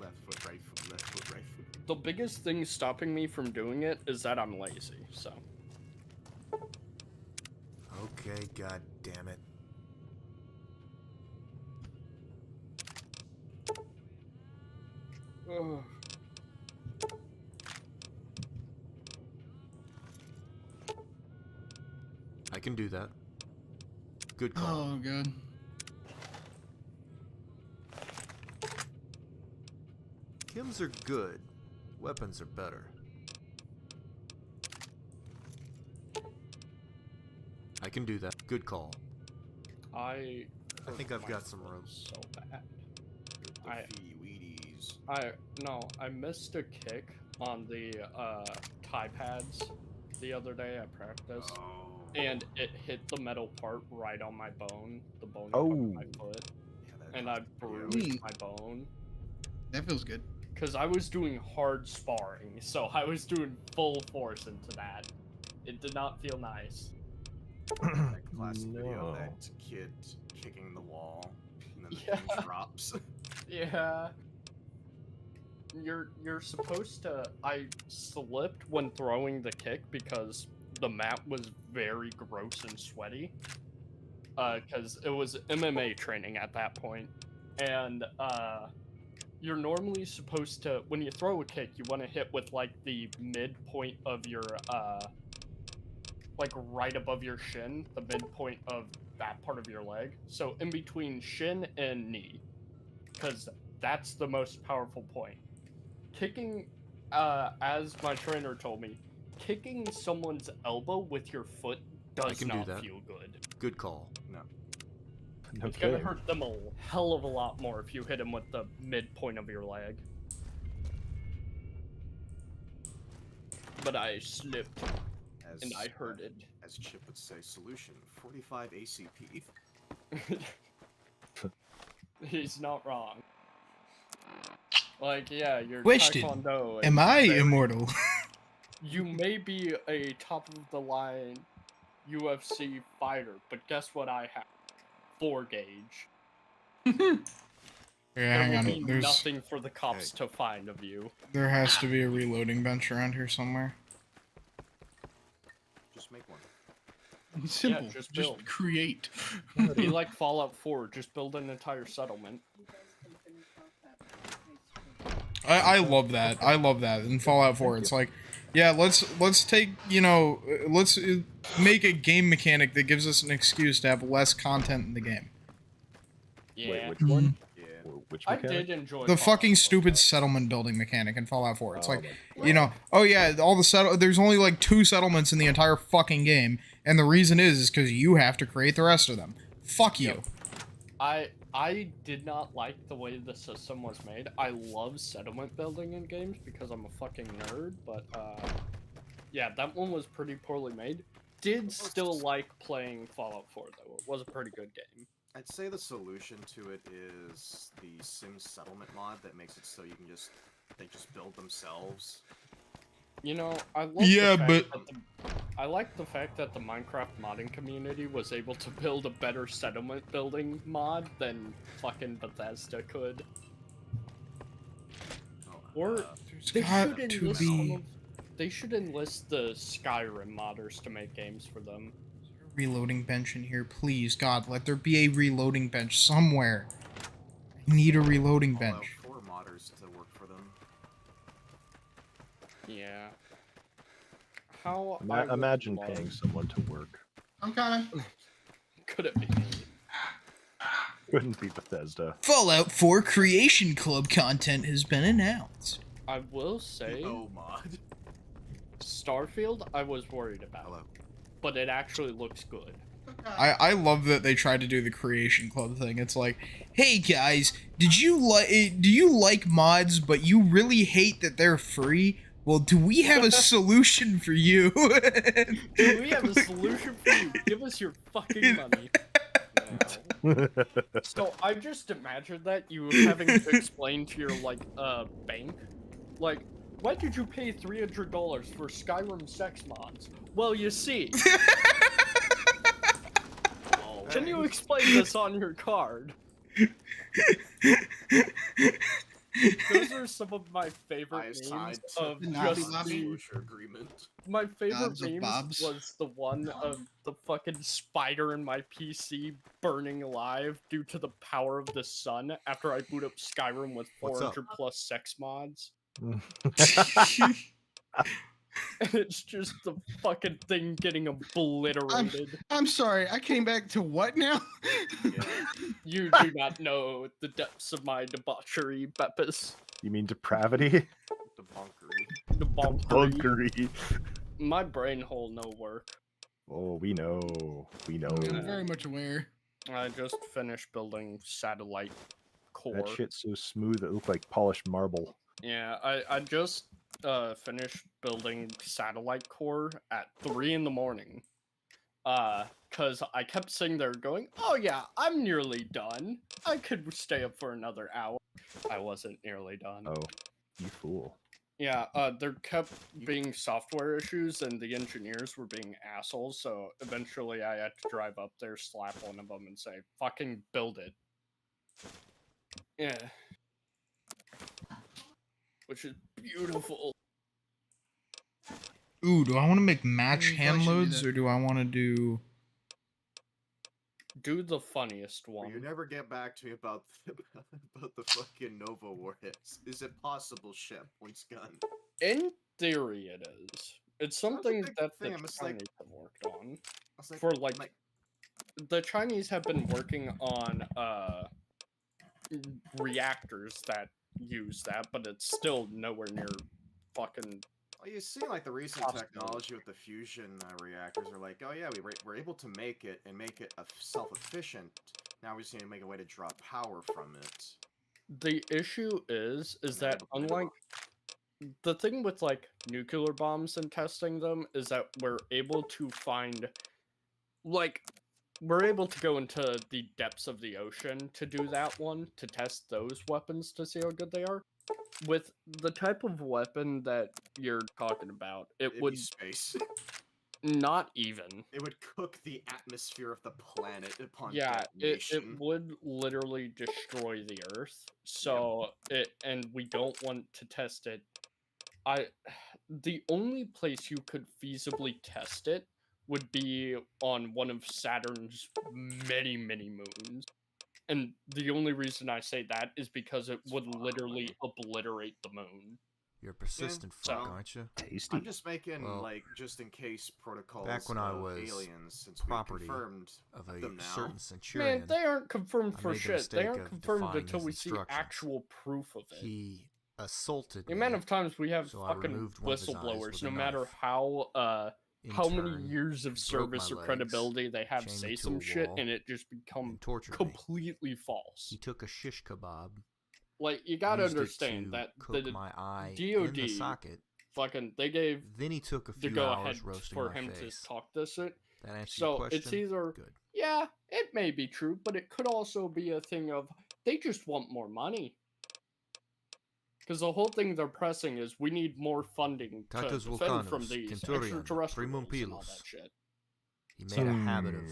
Left foot, right foot, left foot, right foot. The biggest thing stopping me from doing it is that I'm lazy, so. Okay, God damn it. Ugh. I can do that. Good call. Oh God. Chems are good. Weapons are better. I can do that. Good call. I think I've got some room. So bad. The Wheaties. I missed a kick on the tie pads the other day at practice, and it hit the metal part right on my bone, the bone part of my foot, and I bruised my bone. That feels good. Because I was doing hard sparring, so I was doing full force into that. It did not feel nice. That classic video of that kid kicking the wall, and then the thing drops. Yeah. You're supposed to. I slipped when throwing the kick because the mat was very gross and sweaty. Because it was MMA training at that point, and you're normally supposed to, when you throw a kick, you want to hit with like the midpoint of your like right above your shin, the midpoint of that part of your leg. So in between shin and knee, because that's the most powerful point. Kicking, as my trainer told me, kicking someone's elbow with your foot does not feel good. Good call. No. It's gonna hurt them a hell of a lot more if you hit them with the midpoint of your leg. But I slipped, and I hurt it. As Chip would say, solution 45 ACP. He's not wrong. Like, yeah, your Question: taekwondo. Am is I very- immortal? You may be a top of the line UFC fighter, but guess what I have? 4 gauge. Yeah, There hang will on. be There's nothing for the cops to find of you. there has to be a reloading bench around here somewhere. Just make one. Simple. Yeah, just just build. create. Be like Fallout 4, just build an entire settlement. I love that. I love that. In Fallout 4, it's like, yeah, let's take, you know, let's make a game mechanic that gives us an excuse to have less content in the game. Yeah. Wait, which one? Yeah. Which I mechanic? did enjoy The Fallout fucking 4. stupid settlement building mechanic in Fallout 4. It's Oh like, my you know, oh yeah, all the there's only like 2 settlements in the entire fucking game, and the reason is because you have to create the rest of them. Fuck you. Yep. I did not like the way the system was made. I love settlement building in games because I'm a fucking nerd, but yeah, that one was pretty poorly made. Did still like playing Fallout 4 though. It was a pretty good game. I'd say the solution to it is the Sims settlement mod that makes it so you can they just build themselves. You know, I love Yeah, the fact but- that I like the fact that the Minecraft modding community was able to build a better settlement building mod than fucking Bethesda could. Or they got should to enlist be- some of, they should enlist the Skyrim modders to make games for them. Reloading bench in here, please, God, let there be a reloading bench somewhere. I need a reloading Fallout bench. 4 modders to work for them. Yeah. How I would Imagine love- paying someone to work. I'm kind of. Could it be me? Couldn't be Bethesda. Fallout 4 Creation Club content has been announced. I will say, Oh mod. Starfield, I was worried about. Hello. But it actually looks good. I love that they tried to do the Creation Club thing. It's like, hey guys, do you like mods, but you really hate that they're free? Well, do we have a solution for you? Do we have a solution for you? Give us your fucking money. No. So I just imagined that you having to explain to your bank, like, why did you pay $300 for Skyrim sex mods? Well, you see. Can you explain this on your card? Those are some of my favorite memes of just the... agreement. My favorite Gobs of memes Bobs. was the one of the fucking spider in my PC burning alive due to the power of the sun after I boot up Skyrim with What's up? 400 plus sex mods. And it's just the fucking thing getting obliterated. I'm sorry. I came back to what now? You do not know the depths of my debauchery, Beppis. You mean depravity? Debauchery. Bunkery. My brain hole no work. Oh, we know. We know. I'm very much aware. I just finished building satellite core. That shit's so smooth it looked like polished marble. Yeah, I just finished building satellite core at 3 in the morning. Cause I kept sitting there going, oh yeah, I'm nearly done. I could stay up for another hour. I wasn't nearly done. Oh, you fool. Yeah, there kept being software issues and the engineers were being assholes, so eventually I had to drive up there, slap one of them and say, fucking build it. Yeah. Which is beautiful. Ooh, do I want to make match Mm, hand probably should do loads, that. or do I want to do... Do the funniest one. You never get back to me about the fucking Nova warheads. Is it possible, ship? Points gun. In theory, it is. It's something big that the thing, I'm just like- Chinese have worked on. was like, For like, the Chinese have been working on reactors that use that, but it's still nowhere near fucking. Well, you see, like the recent technology with the fusion reactors are like, oh yeah, we're able to make it and make it self-efficient. Now we just need to make a way to draw power from it. The issue is that unlike the thing with like nuclear bombs and testing them is that we're able to find like we're able to go into the depths of the ocean to do that one, to test those weapons to see how good they are. With the type of weapon that you're talking about, It'd would be space. not even. It would cook the atmosphere of the planet upon Yeah, it detonation. would literally destroy the Earth. So and we don't want to test it. The only place you could feasibly test it would be on one of Saturn's many, many moons. And the only reason I say that is because it would literally obliterate the moon. You're a persistent fuck, aren't you? Tasty. I'm just making, Well, like, just in case protocols back when I of was aliens, since we property confirmed of a them now. certain centurion. Man, they aren't confirmed I for made the shit. They mistake aren't of confirmed defying until his we see instructions. actual proof of it. He assaulted The me, amount of times we have so I fucking removed one of his eyes whistleblowers, with no a matter knife. how In many turn, years of he broke my service or legs, credibility they have, chained say me to some a shit, wall, and it just become and tortured me. completely false. He took a shish kebab. Like, you gotta used it understand to that cook the my eye DOD in the socket. fucking they gave Then he took a the few go hours ahead roasting for my him face. to talk this shit. That answer your So question? it's either Good. yeah, it may be true, but it could also be a thing of they just want more money. Because the whole thing they're pressing is we need more funding to Tatus defend from Vulcanus, these Centurion, extraterrestrials and all Primum that shit. He made a habit of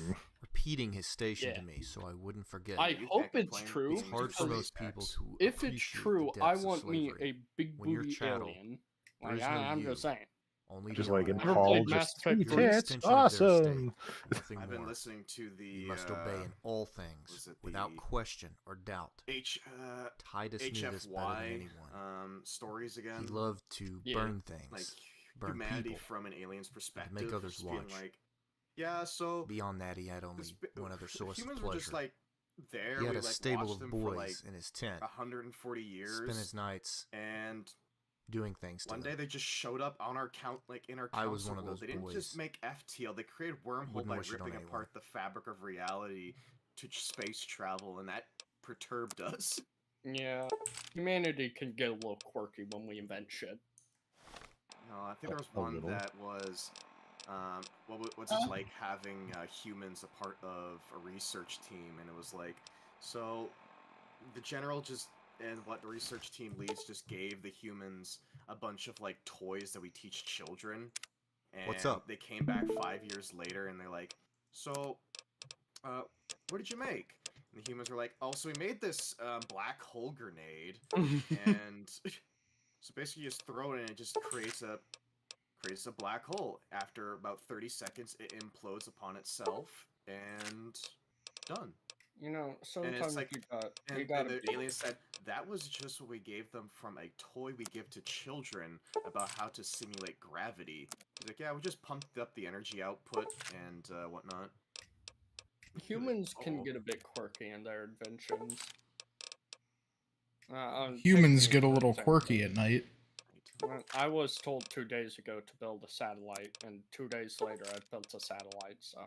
repeating his station to me so I wouldn't forget. I hope it's true. It's hard for because most people to if it's appreciate true, the I depths of want me slavery. a big When you're booty chattel, alien. there Like, is no I'm you, just saying. only Just the like in owner. Never Paul, played just Mass Effect sweet 3. tits, Extension of their estate, awesome. nothing I've been more. listening to the. You must obey in all things, without question or doubt. Titus knew this better than anyone. Stories again. He loved to burn things, like burn humanity people, from an alien's and perspective. to make others just being watch. Like, yeah, so beyond that, he had only one other source of humans pleasure. were just like there. He had we a like stable watched of them for boys like in his tent. 140 years. Spent his nights and doing things to one them. day they just showed up on our count, like in our I council was one of world. those They didn't boys. just make FTL. They created wormhole Wouldn't by wish it on ripping anyone. apart the fabric of reality to space travel, and that perturbed us. Yeah, humanity can get a little quirky when we invent shit. No, I think there was one that was, what's it like having humans a part of a research team, and it was like, so the general just, and what the research team leads just gave the humans a bunch of like toys that we teach children, and What's up? they came back 5 years later, and they're like, so, what did you make? And the humans were like, oh, so we made this black hole grenade, and so basically you just throw it and it just creates a black hole. After about 30 seconds, it implodes upon itself, and done. You know, And sometimes it's like, you and gotta the be- alien said, that was just what we gave them from a toy we give to children about how to simulate gravity. He's like, yeah, we just pumped up the energy output and whatnot. Humans can get a bit quirky in their inventions. Humans take get a me for little example. quirky at night. I was told 2 days ago to build a satellite, and 2 days later I built a satellite, so...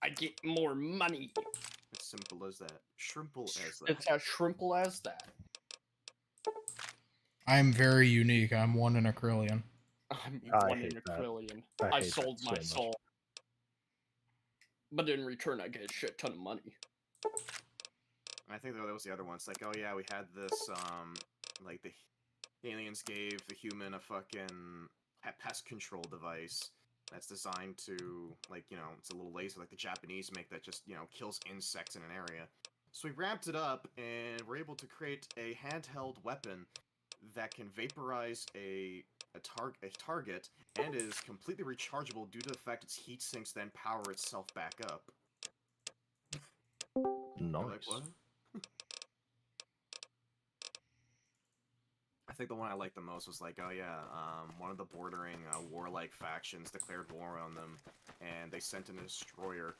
I get more money! As simple as that. Shrimple as that. It's as shrimple as that. I'm very unique. I'm one in a trillion. I'm I one hate in a that. trillion. I I hate sold that my so much. soul. But in return, I get a shit ton of money. I think that was the other one. It's like, oh yeah, we had this, like the aliens gave the human a fucking pest control device that's designed to, like, you know, it's a little laser like the Japanese make that just, you know, kills insects in an area. So we ramped it up, and we're able to create a handheld weapon that can vaporize a target and is completely rechargeable due to the fact its heat sinks then power itself back up. Nice. Like, what? I think the one I liked the most was like, oh yeah, one of the bordering warlike factions declared war on them, and they sent in a destroyer.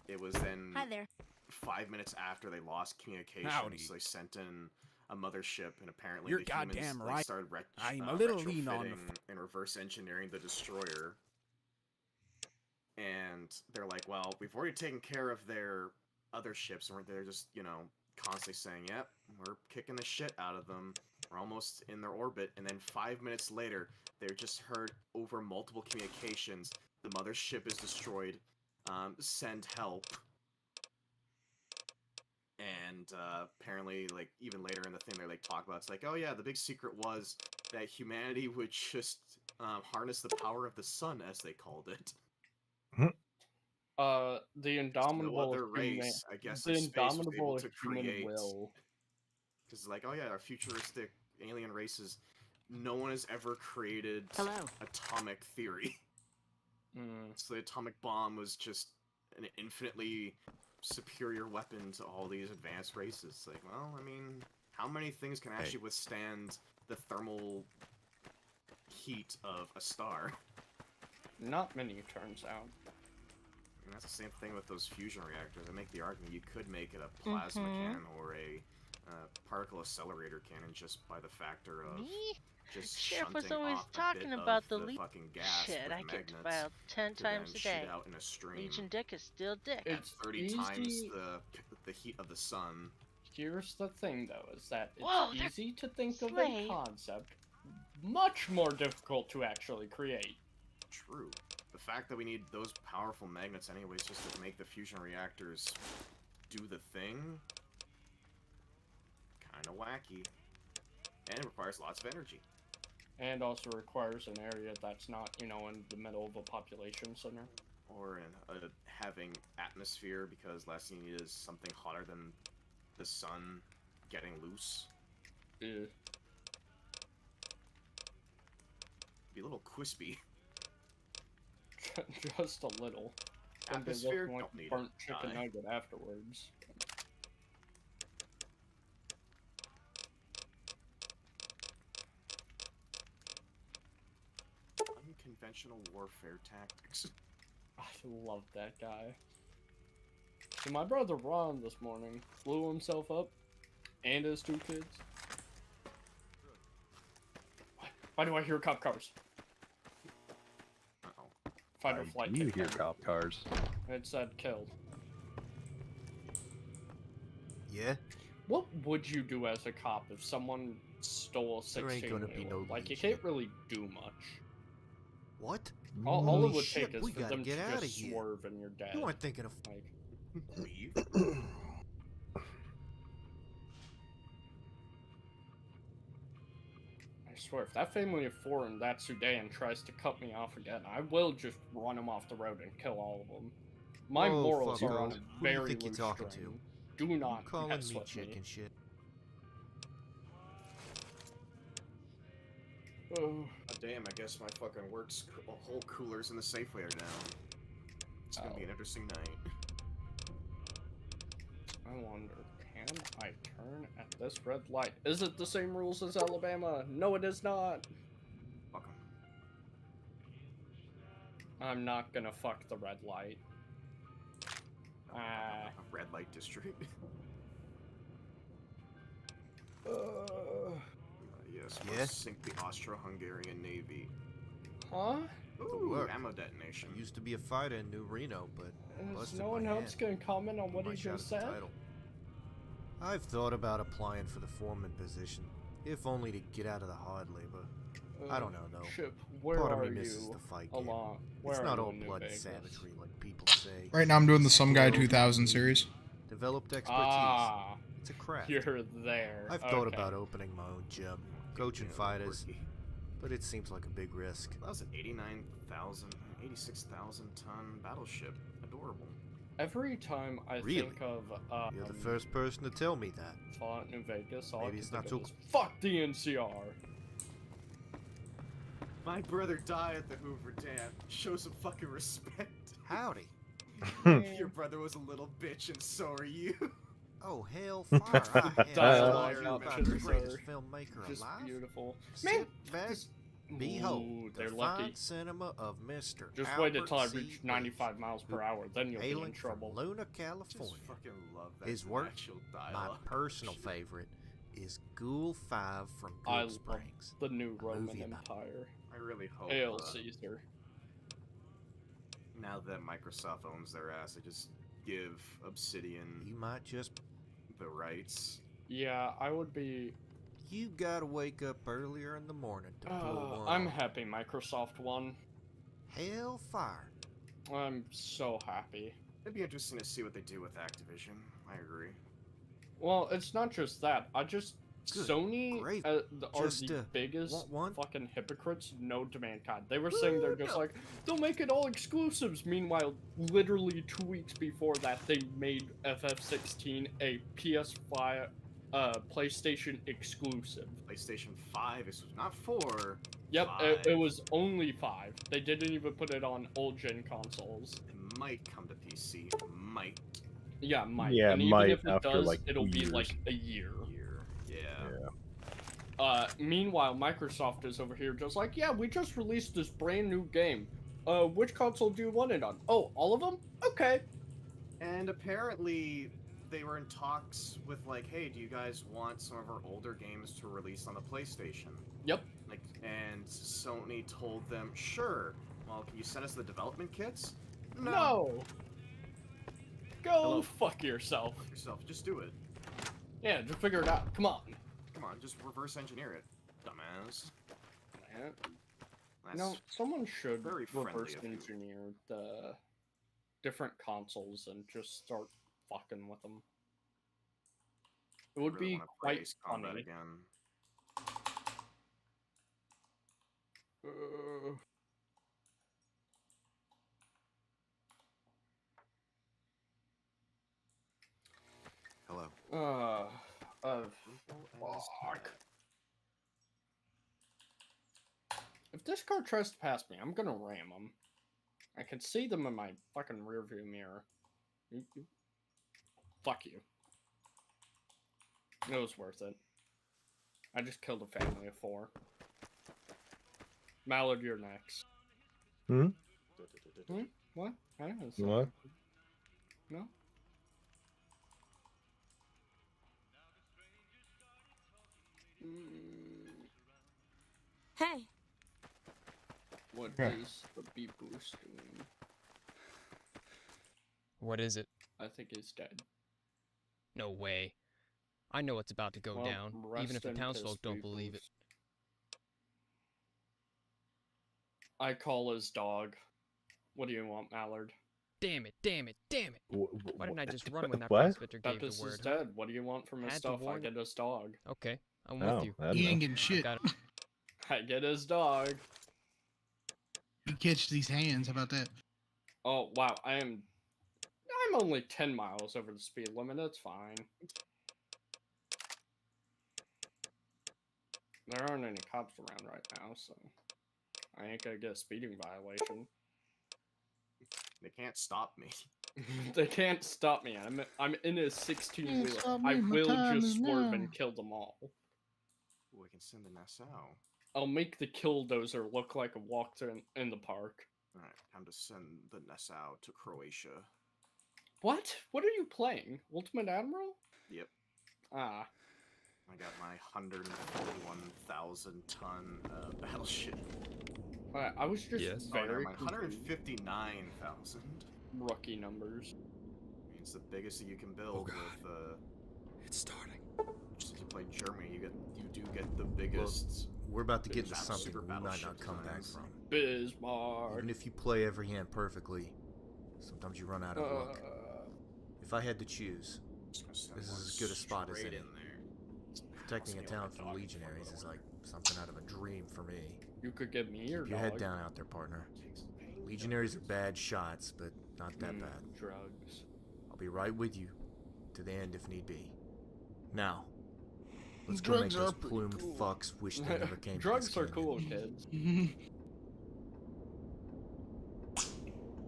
It was then Hi there. 5 minutes after they lost communications, Howdy. they sent in a mothership, and apparently You're the humans goddamn like, right. started I'm a little lean on the retrofitting and reverse engineering the destroyer. And they're like, well, we've already taken care of their other ships, and they're just, you know, constantly saying, yep, we're kicking the shit out of them. We're almost in their orbit. And then 5 minutes later, they're just heard over multiple communications, the mothership is destroyed. send help. And apparently, like, even later in the thing, they like talk about, it's like, oh yeah, the big secret was that humanity would just harness the power of the sun, as they called it. The indomitable no other race, I guess, the of space was able indomitable to human create. will. Because, like, oh yeah, our futuristic alien races, no one has ever created atomic theory. So the atomic bomb was just an infinitely superior weapon to all these advanced races. Like, well, I mean, how many things can actually withstand the thermal heat of a star? Not many, turns out. And that's the same thing with those fusion reactors. I make the argument you could make it a plasma cannon or a particle accelerator cannon just by the factor of just Sheriff was shunting always off a talking bit about of the fucking gas shit. with I get magnets about 10 to times then a day. shoot out in a stream. Legion Dick is still Dick. At 30 times the heat of the sun. Here's the thing, though, is that it's Whoa, easy to think of a Slade. concept, much more difficult to actually create. True. The fact that we need those powerful magnets anyways just to make the fusion reactors do the thing, kinda wacky. And it requires lots of energy. And also requires an area that's not, you know, in the middle of a population center. Or in having atmosphere, because last thing you need is something hotter than the sun getting loose. Yeah. Be a little crispy. Just a little. And they Atmosphere, look like don't need burnt it. chicken Die. nugget afterwards. Unconventional warfare tactics. I love that guy. So my brother Ron this morning blew himself up, and his 2 kids. Why do I hear cop cars? Fight or flight. You hear cop cars. It said killed. Yeah? What would you do as a cop if someone stole a There ain't 16 gonna be no Like, you Legion. can't really do much. What? All it Holy would shit, take is we for gotta them to get outta just here. swerve and you're dead. You aren't thinking of Like, leave. I swear, if that family of 4 in that Sudan tries to cut me off again, I will just run them off the road and kill all of them. My Oh, morals fuck are on off. a Who do you very think you're loose talking string. to? Do not calling mess me with chicken shit. Oh. Oh, damn, I guess my fucking work's whole coolers in the Safeway are down. It's gonna be an interesting night. I wonder, can I turn at this red light? Is it the same rules as Alabama? No, it is not. Fuck 'em. I'm not gonna fuck the red light. A red light district. Yes, Yeah? must sink the Austro-Hungarian Navy. Huh? Ooh, work. ammo detonation. I used to be a fighter in New Reno, but Is busted no my one else hand. gonna comment on what My he shot just at the said? title. I've thought about applying for the foreman position, if only to get out of the hard labor. I don't know, though. Chip, where Part of are me misses you? the fight game. Along. Where It's are not you all in New blood and Vegas? savagery like people say. Right now I'm doing the Some Guy Still, 2000 series. Developed expertise. Ah, It's a craft. you're there. I've thought Okay. about opening my own gym, coaching fighters, but it seems like a big risk. That was an 86,000 ton battleship. Adorable. Every time I Really? think of You're the first person to tell me that. Fallout New Vegas, all Maybe I it's can not think of so- is fuck the NCR. My brother died at the Hoover Dam. Show some fucking respect. Howdy. Your brother was a little bitch, and so are you. Oh, hell fire. I am Dialogue about options the greatest are filmmaker just alive. beautiful. Sit back, just- behold, Ooh, the they're fine lucky. cinema of Mr. Just Albert wait until I C. reach 95 miles per hour, then you'll be hailing in trouble. from Luna, Just California. fucking love that His work, natural my dialogue. personal favorite, is Ghoul 5 from I Good love Springs. the new a Roman movie about- Empire. I really hope Hail Caesar. now that Microsoft owns their ass, they just give Obsidian You might just... the rights. Yeah, I would be. You gotta wake up earlier in the morning to pull one I'm off. happy Microsoft won. Hell fire. I'm so happy. It'd be interesting to see what they do with Activision. I agree. Well, it's not just that. Good. Sony Great. are Just, the biggest want one? fucking hypocrites known to mankind. They were saying they're just like, they'll make it all exclusives. Meanwhile, literally 2 weeks before that, they made FF16 a PS5, PlayStation exclusive. PlayStation 5 is not 4. Yep, 5. it was only 5. They didn't even put it on old-gen consoles. It might come to PC. Might. Yeah, might. Yeah, and even might if it after, does, like, it'll 2 be years. like a year. Yeah. Meanwhile, Microsoft is over here just like, yeah, we just released this brand new game. Which console do you want it on? Oh, all of them? Okay. And apparently, they were in talks with like, hey, do you guys want some of our older games to release on the PlayStation? Yep. Like, and Sony told them, sure. Well, can you send us the development kits? No. Go fuck yourself. Fuck yourself. Just do it. Yeah, just figure it out. Come on. Come on, just reverse engineer it, dumbass. Yeah. That's No, someone should very friendly reverse of you. engineer the different consoles and just start fucking with them. It would really be wanna play quite Ace Combat funny. again. Hello. Fuck. If this car tries to pass me, I'm gonna ram them. I can see them in my fucking rearview mirror. Fuck you. It was worth it. I just killed a family of 4. Mallard, you're next. Hmm? What? I don't know. What? No? Hey. What Okay. is the beat boost doing? What is it? I think he's dead. No way. I know what's about to go Well, down, even if the rest in townsfolk piss don't beat believe it. boost. I call his dog. What do you want, Mallard? Damn it, damn it, damn it! Why didn't I just run when that What? prospector gave Pepis the word? is dead. What do you want from his Had to stuff? I warn- get his dog. Okay, I'm Oh, with you. I don't He know. ain't getting shit. Got it. I get his dog. He catches these hands. How about that? Oh wow, I'm only 10 miles over the speed limit. That's fine. There aren't any cops around right now, so I ain't gonna get a speeding violation. They can't stop me. They can't stop me. I'm in a 16 Can't wheeler. stop I me, my will time just is swerve now. and kill them all. Ooh, I can send an SO. I'll make the killdozer look like a walk in the park. Alright, time to send the Nassau to Croatia. What? What are you playing? Ultimate Admiral? Yep. Ah. I got my 141,000 ton battleship. I was just Oh, never very mind. 159,000. rookie numbers. It's the biggest that you can build with. It's starting. Just if you play Germany, you do get the biggest. We're about to get into biggest something super we might not battleship come back designs. from. Bismarck. Even if you play every hand perfectly, sometimes you run out of luck. If I had to choose, this is as good a spot as any. Protecting a town from legionaries is like something out of a dream for me. You could give me your Keep your dog. head down out there, partner. Legionaries are bad shots, but not that bad. Drugs. I'll be right with you to the end if need be. Now, let's go Drugs make are those pretty plumed cool. fucks wish they never came. to Drugs this are kingdom. cool, kids.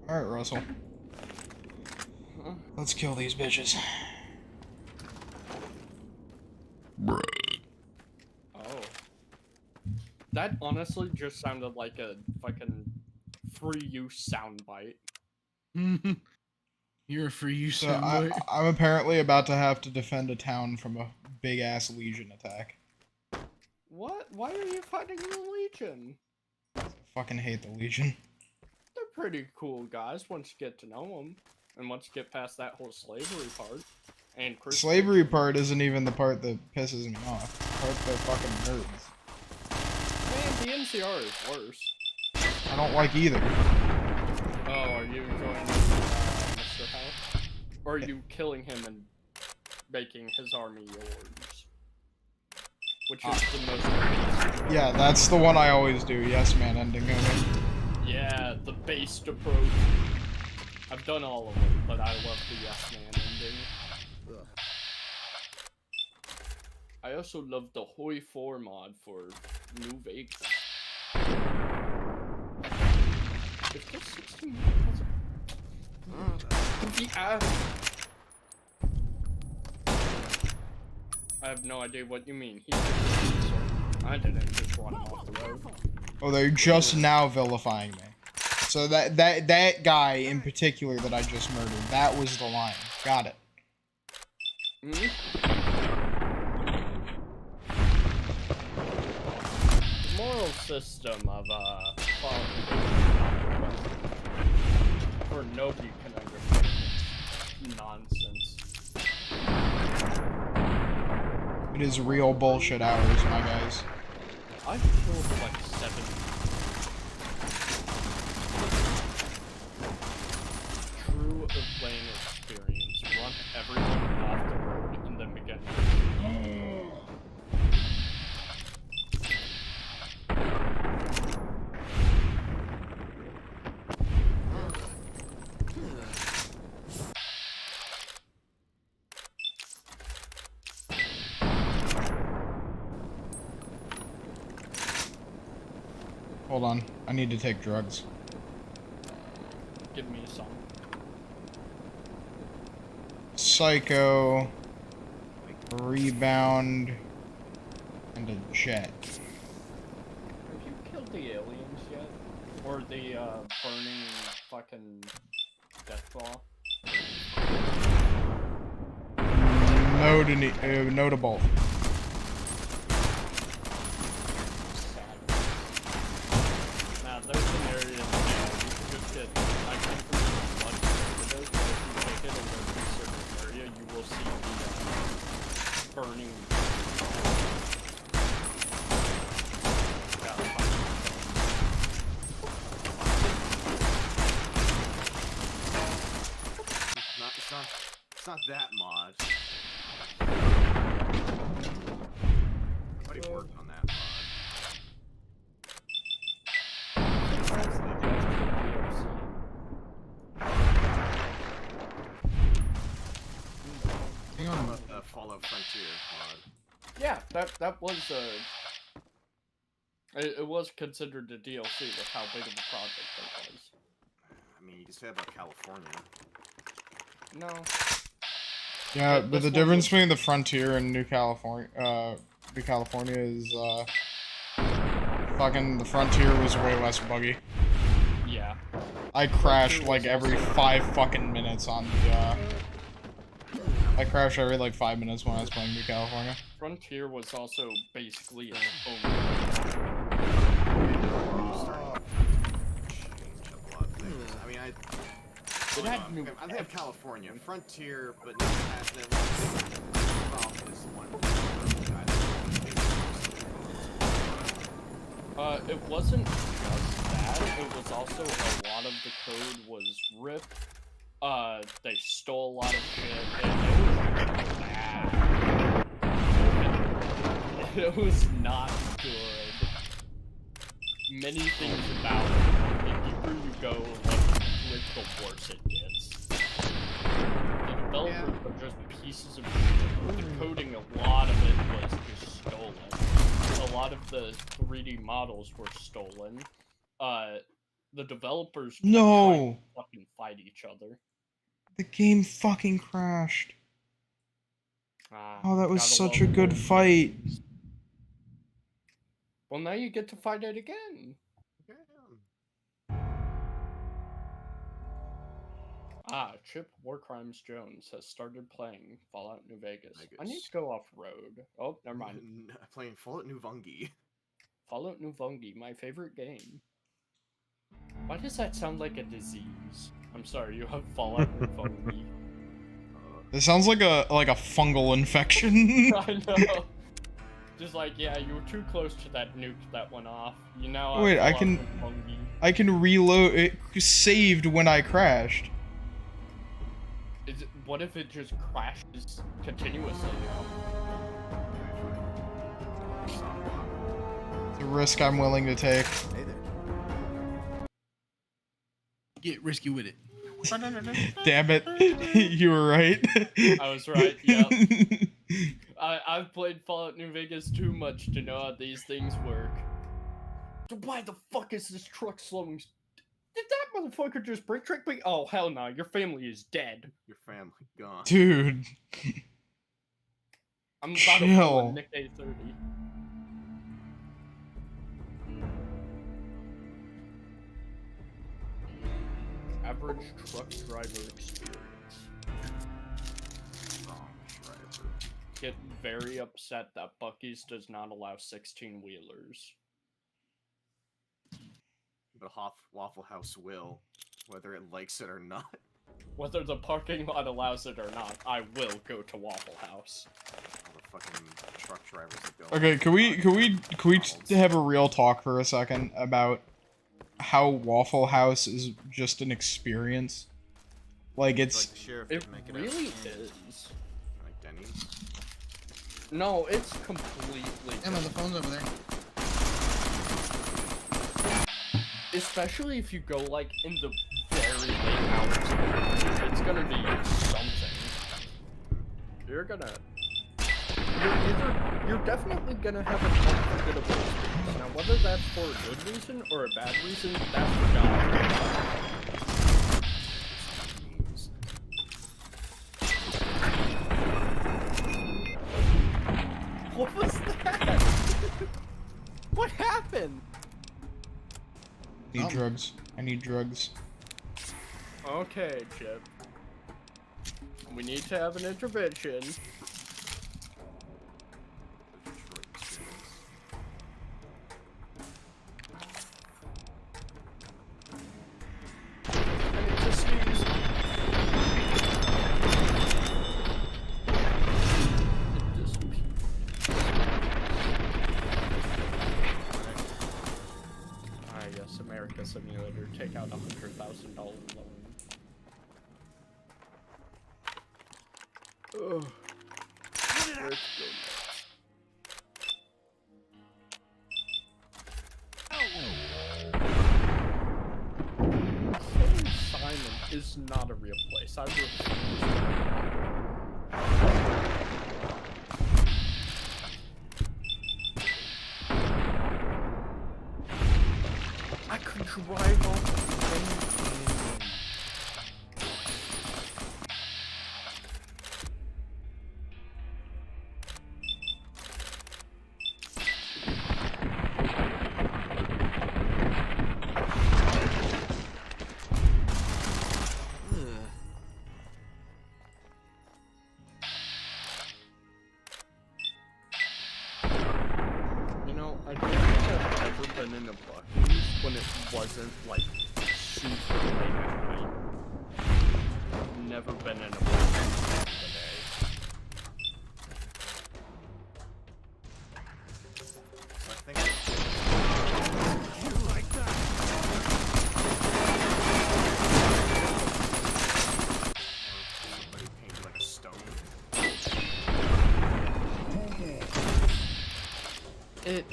Alright, Russell. Let's kill these bitches. Oh. That honestly just sounded like a fucking free use soundbite. You're a free use So soundboy. I'm apparently about to have to defend a town from a big ass Legion attack. What? Why are you fighting the Legion? I fucking hate the Legion. They're pretty cool guys once you get to know them. And once you get past that whole slavery part. And The slavery part isn't even the part that pisses me off. The part they're fucking nerds. Man, the NCR is worse. I don't like either. Oh, are you joining Mr. House? Or are you killing him and making his army yours? Which is the most based? Yeah, that's the one I always do. Yes, man, ending only. Yeah, the based approach. I've done all of them, but I love the yes man ending. Ugh. I also love the Hoi 4 mod for New Vegas. If there's 16 I have no idea what you mean. He didn't, sir. I didn't just run him off the road. Oh, they're just now vilifying me. So that guy in particular that I just murdered, that was the line. Got it. The moral system of or nobody can understand it's nonsense. It is real bullshit hours, my guys. I've killed like 7. True Atlanta experience. Run everyone off the road and then begin. Hold on, I need to take drugs. Give me some. Psycho, rebound, and a jet. Have you killed the aliens yet? Or the burning fucking death ball? No to both. Now, there's an area you could just get, I think there's blood tornadoes, but if you take it and go to a certain area, you will see the burning. It's not that mod. Somebody worked on that mod. Hang on. The Fallout Frontier mod. Yeah, that was it was considered a DLC with how big of a project it was. I mean, you can say about California. No. Yeah, but the difference between the Frontier and New California is, fucking the Frontier was way less buggy. Yeah. I crashed like every 5 fucking minutes on the, I crashed every like 5 minutes when I was playing New California. Frontier was also basically its own. I mean, I It have California Frontier, but it has the problem is one. It wasn't just that. It was also a lot of the code was ripped. They stole a lot of shit, and it was bad. It was not good. Many things about it. The deeper you go, like, the worse it gets. The developers are just pieces of shit. The coding, a lot of it was just stolen. A lot of the 3D models were stolen. The developers tried to fucking fight each other. The game fucking crashed. Oh, that was such a good fight. Well, now you get to fight it again. Chip Warcrimes Jones has started playing Fallout New Vegas. I need to go off-road. Oh, never mind. Playing Fallout New Vungi. Fallout New Vungi, my favorite game. Why does that sound like a disease? I'm sorry, you have Fallout New Vungi. It sounds like a fungal infection. I know. Just like, yeah, you were too close to that nuke that went off. You now have Wait, I Fallout can. New Vungi. I can reload. It saved when I crashed. What if it just crashes continuously? It's a risk I'm willing to take. Hey there. Get risky with it. Damn it. You were right. I was right, yep. I've played Fallout New Vegas too much to know how these things work. So why the fuck is this truck slowing? Did that motherfucker just brake trick me? Oh, hell no, your family is dead. Your family gone. Dude. I'm about to pull a Nick A30. Average truck driver experience. Wrong driver. Get very upset that Buc-ee's does not allow 16-wheelers. But Waffle House will, whether it likes it or not. Whether the parking lot allows it or not, I will go to Waffle House. All the fucking truck drivers that go. Okay, can we have a real talk for a second about how Waffle House is just an experience? Like it's it really is. Like Denny's? No, it's completely Emma, the phone's over there. Especially if you go like in the very late hours of the morning, it's gonna be something. You're definitely gonna have an unforgettable experience. Now whether that's for a good reason or a bad reason, that's for God. What was that? What happened? I need drugs. I need drugs. Okay, Chip. We need to have an intervention. Simulator, take out $100,000 loan. Ugh. Let's go. St. Simon is not a real place. I refuse. I could drive off You know, I don't think I've ever been in a Buc-ee's when it wasn't like super late at night. I've never been in a Buc-ee's in the day. So I think You like that? somebody painted like a stone. It.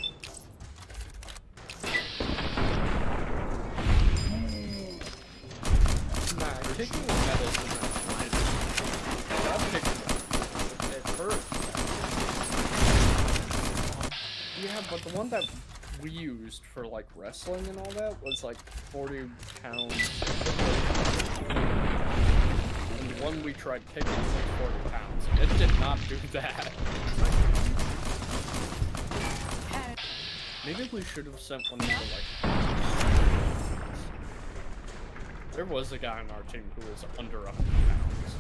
Nah, kicking medicine is fine. Stop kicking it. It hurts. Yeah, but the one that we used for like wrestling and all that was like 40 pounds. And the one we tried kicking was like 40 pounds. It did not do that. Maybe we should have sent one to like. There was a guy on our team who was under 100 pounds.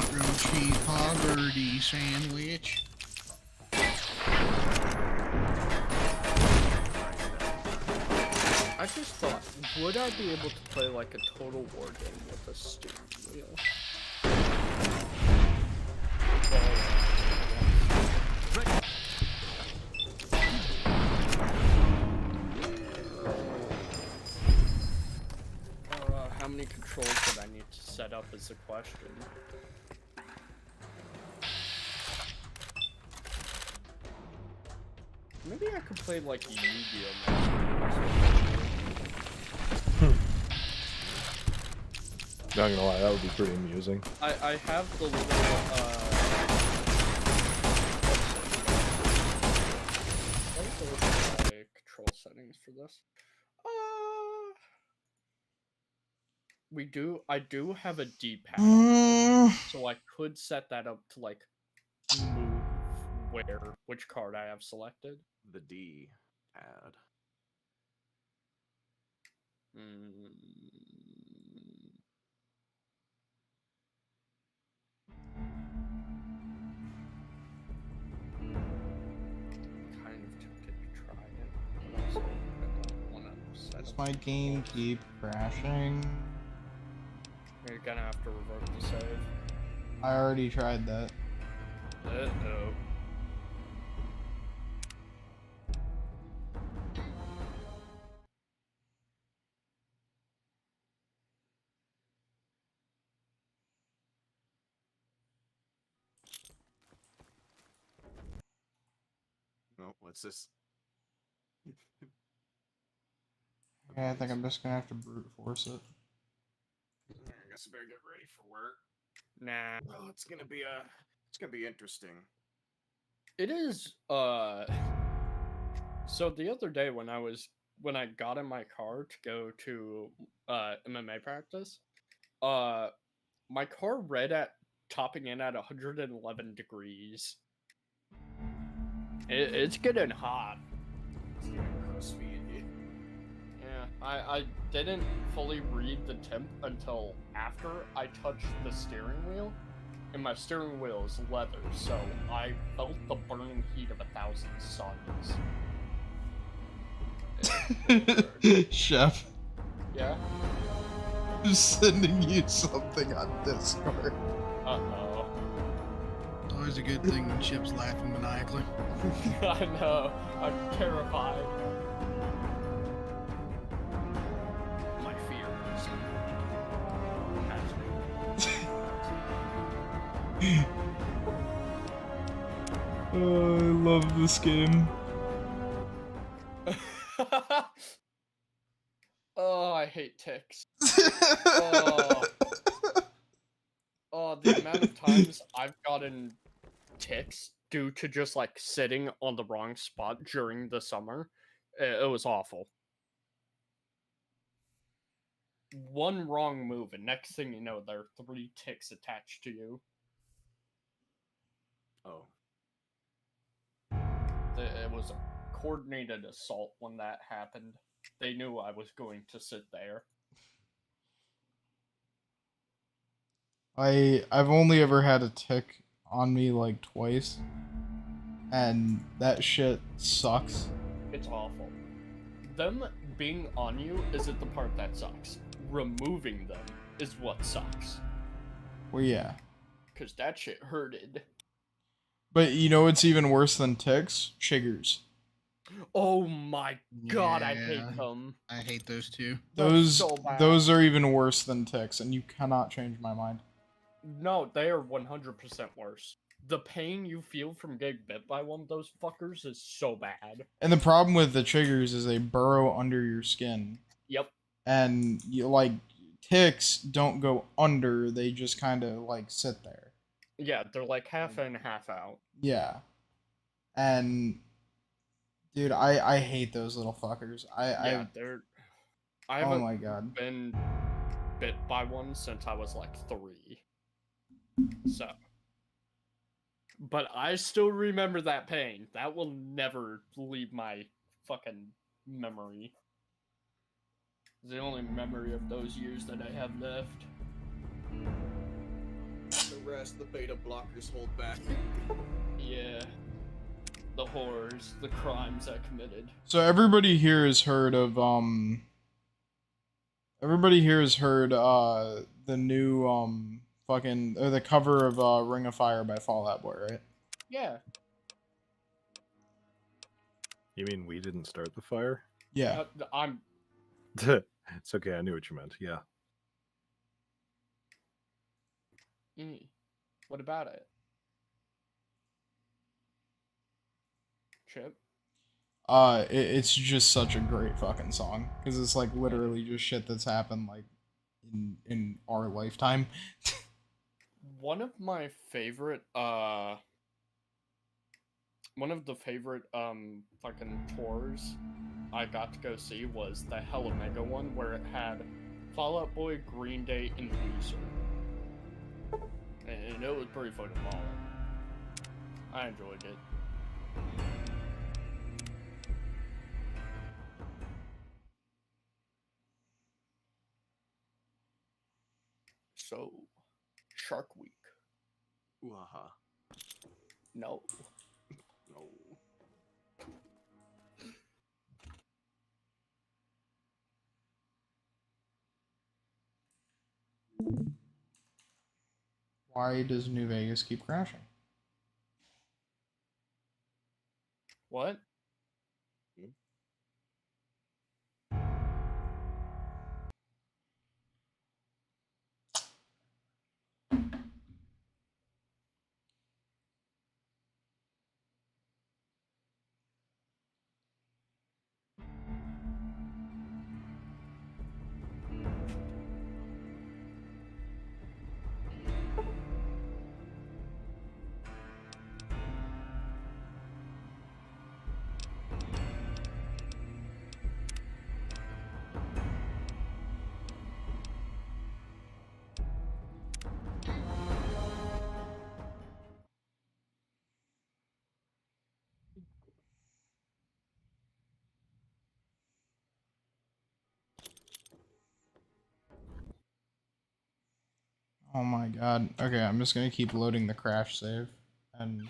Grilled cheese poverty sandwich. I just thought Would I be able to play like a Total War game with a steering wheel? How many controls would I need to set up is the question. Maybe I could play like Yu-Gi-Oh! Not gonna lie, that would be pretty amusing. I have the little what is the little control settings for this? I do have a D-pad, so I could set that up to like move which card I have selected. The D pad. Kind of tempted to try it, but also I don't want to set Does up. my game keep crashing? You're gonna have to revert the save. I already tried that. Uh-oh. Oh, what's this? Yeah, I think I'm just gonna have to brute force it. I guess I better get ready for work. Nah. Well, it's gonna be interesting. It is, so the other day when I got in my car to go to, MMA practice, my car read at topping in at 111 degrees. It's getting hot. It's getting crispy in here. Yeah, I didn't fully read the temp until after I touched the steering wheel, and my steering wheel is leather, so I felt the burning heat of 1,000 suns. Chef, Yeah? I'm sending you something on Discord. Uh-oh. It's always a good thing when Chip's laughing maniacally. I know. I'm terrified. My fear is Oh, I love this game. Oh, I hate ticks. Oh, the amount of times I've gotten ticks due to just like sitting on the wrong spot during the summer, it was awful. One wrong move, and next thing you know, there are 3 ticks attached to you. Oh. It was a coordinated assault when that happened. They knew I was going to sit there. I've only ever had a tick on me like twice, and that shit sucks. It's awful. Them being on you isn't the part that sucks. Removing them is what sucks. Well, yeah. Cause that shit hurted. But you know what's even worse than ticks? Chiggers. Oh my god, I Yeah, hate them. I hate those too. Those are even worse than ticks, and you cannot change my mind. No, they are 100% worse. The pain you feel from getting bit by one of those fuckers is so bad. And the problem with the chiggers is they burrow under your skin. Yep. And you like ticks don't go under, they just kind of like sit there. Yeah, they're like half in, half out. Yeah. And dude, I hate those little fuckers. I haven't oh my god. been bit by one since I was like 3. So, but I still remember that pain. That will never leave my fucking memory. It's the only memory of those years that I have left. The rest, the beta blockers hold back. Yeah. The horrors, the crimes I committed. So everybody here has heard of Everybody here has heard the new fucking the cover of Ring of Fire by Fall Out Boy, right? Yeah. You mean we didn't start the fire? Yeah. I'm. It's okay. I knew what you meant. Yeah. What about it? Chip? It's just such a great fucking song because it's like literally just shit that's happened like in our lifetime. One of my favorite one of the favorite fucking tours I got to go see was the Hell Omega one where it had Fall Out Boy, Green Day, and Weezer. And it was pretty fucking baller. I enjoyed it. So, Shark Week. Ooh-ha. No. No. Why does New Vegas keep crashing? What? Oh my god. Okay, I'm just gonna keep loading the crash save, and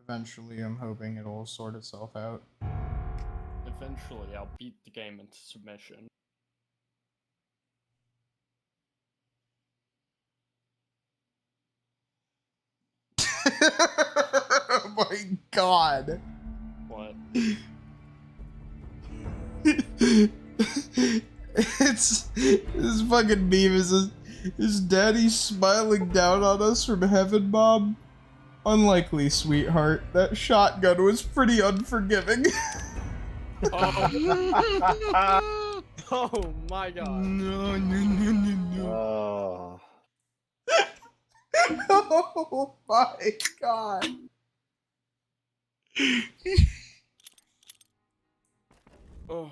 eventually I'm hoping it'll sort itself out. Eventually, I'll beat the game into submission. Oh my god. What? It's this fucking meme is daddy smiling down on us from heaven, Mom? Unlikely, sweetheart. That shotgun was pretty unforgiving. Oh. Oh my god. No, no, no, no, no. Oh. Oh my god. Oh.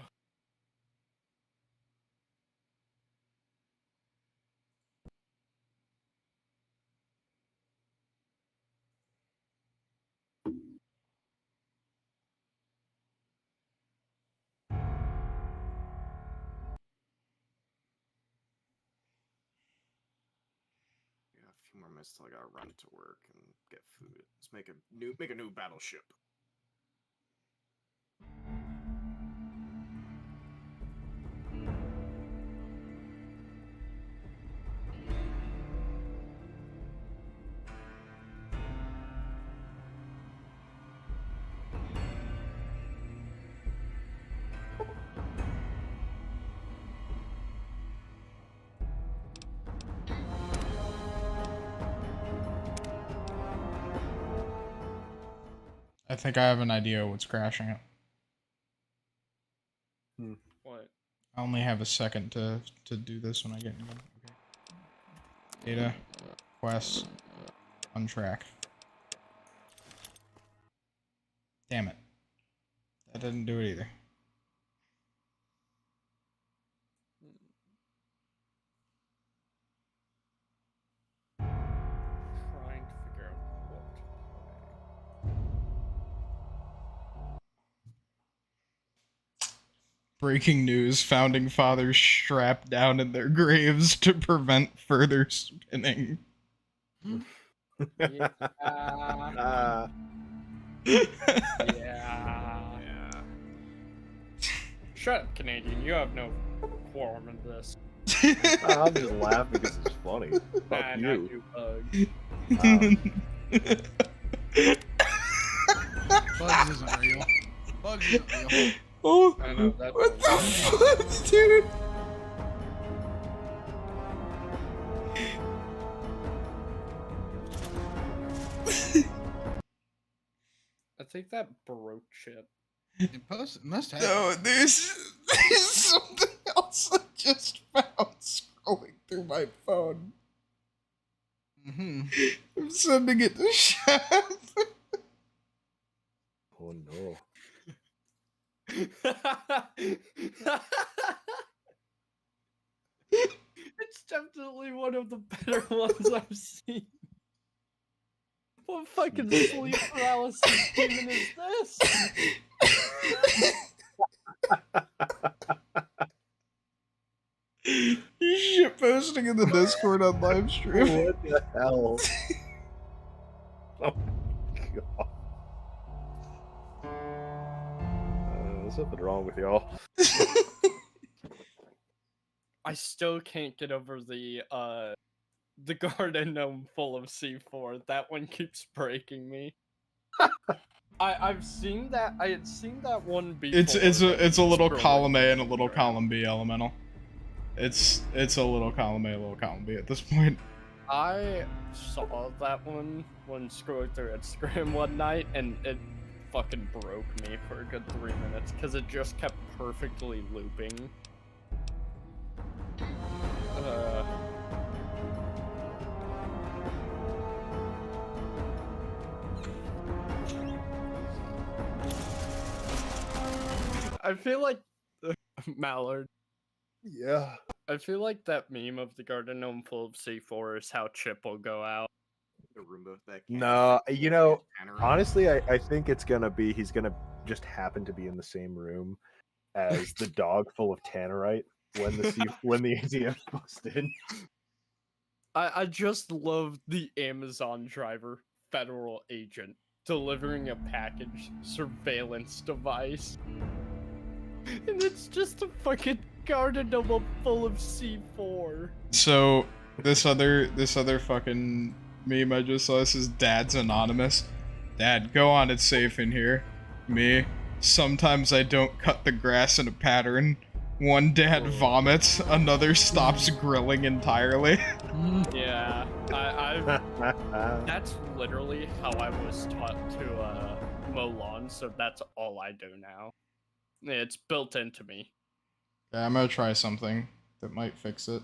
Yeah, a few more minutes till I gotta run to work and get food. Let's make a new battleship. I think I have an idea what's crashing it. What? I only have a second to do this when I get in. Okay. Data, quests, on track. Damn it. That didn't do it either. Trying to figure out what to play. Breaking news, founding fathers strapped down in their graves to prevent further spinning. Yeah. Yeah. Shut up, Canadian. You have no perform in this. I'm just laughing because it's funny. Fuck Nah, you. not Bugs isn't real. Bugs isn't real. Oh, I know, that's what the fuck, dude? I think that broke Chip. It must have. No, there's something else I just found scrolling through my phone. I'm sending it to Chef. Oh no. It's definitely one of the better ones I've seen. What fucking sleep paralysis demon is this? You shit posting in the Discord on live stream. What the hell? Oh my god. There's something wrong with y'all. I still can't get over the garden gnome full of C4. That one keeps breaking me. I've seen that. I had seen that one before. It's a little Scrolling. column A and a little column B elemental. It's a little column A, a little column B at this point. I saw that one when scrolling through Instagram one night, and it fucking broke me for a good 3 minutes because it just kept perfectly looping. I feel like Mallard. Yeah. I feel like that meme of the garden gnome full of C4 is how Chip will go out. The Roomba that No, you know, honestly, I think it's gonna be he's gonna just happen to be in the same room as the dog full of tannerite when the ATF busted. I just love the Amazon driver federal agent delivering a package surveillance device. And it's just a fucking garden gnome full of C4. So this other fucking meme I just saw, this is Dad's Anonymous. Dad, go on, it's safe in here. Me, sometimes I don't cut the grass in a pattern. One dad vomits, another stops grilling entirely. Yeah, that's literally how I was taught to mow lawns, so that's all I do now. It's built into me. Yeah, I'm gonna try something that might fix it.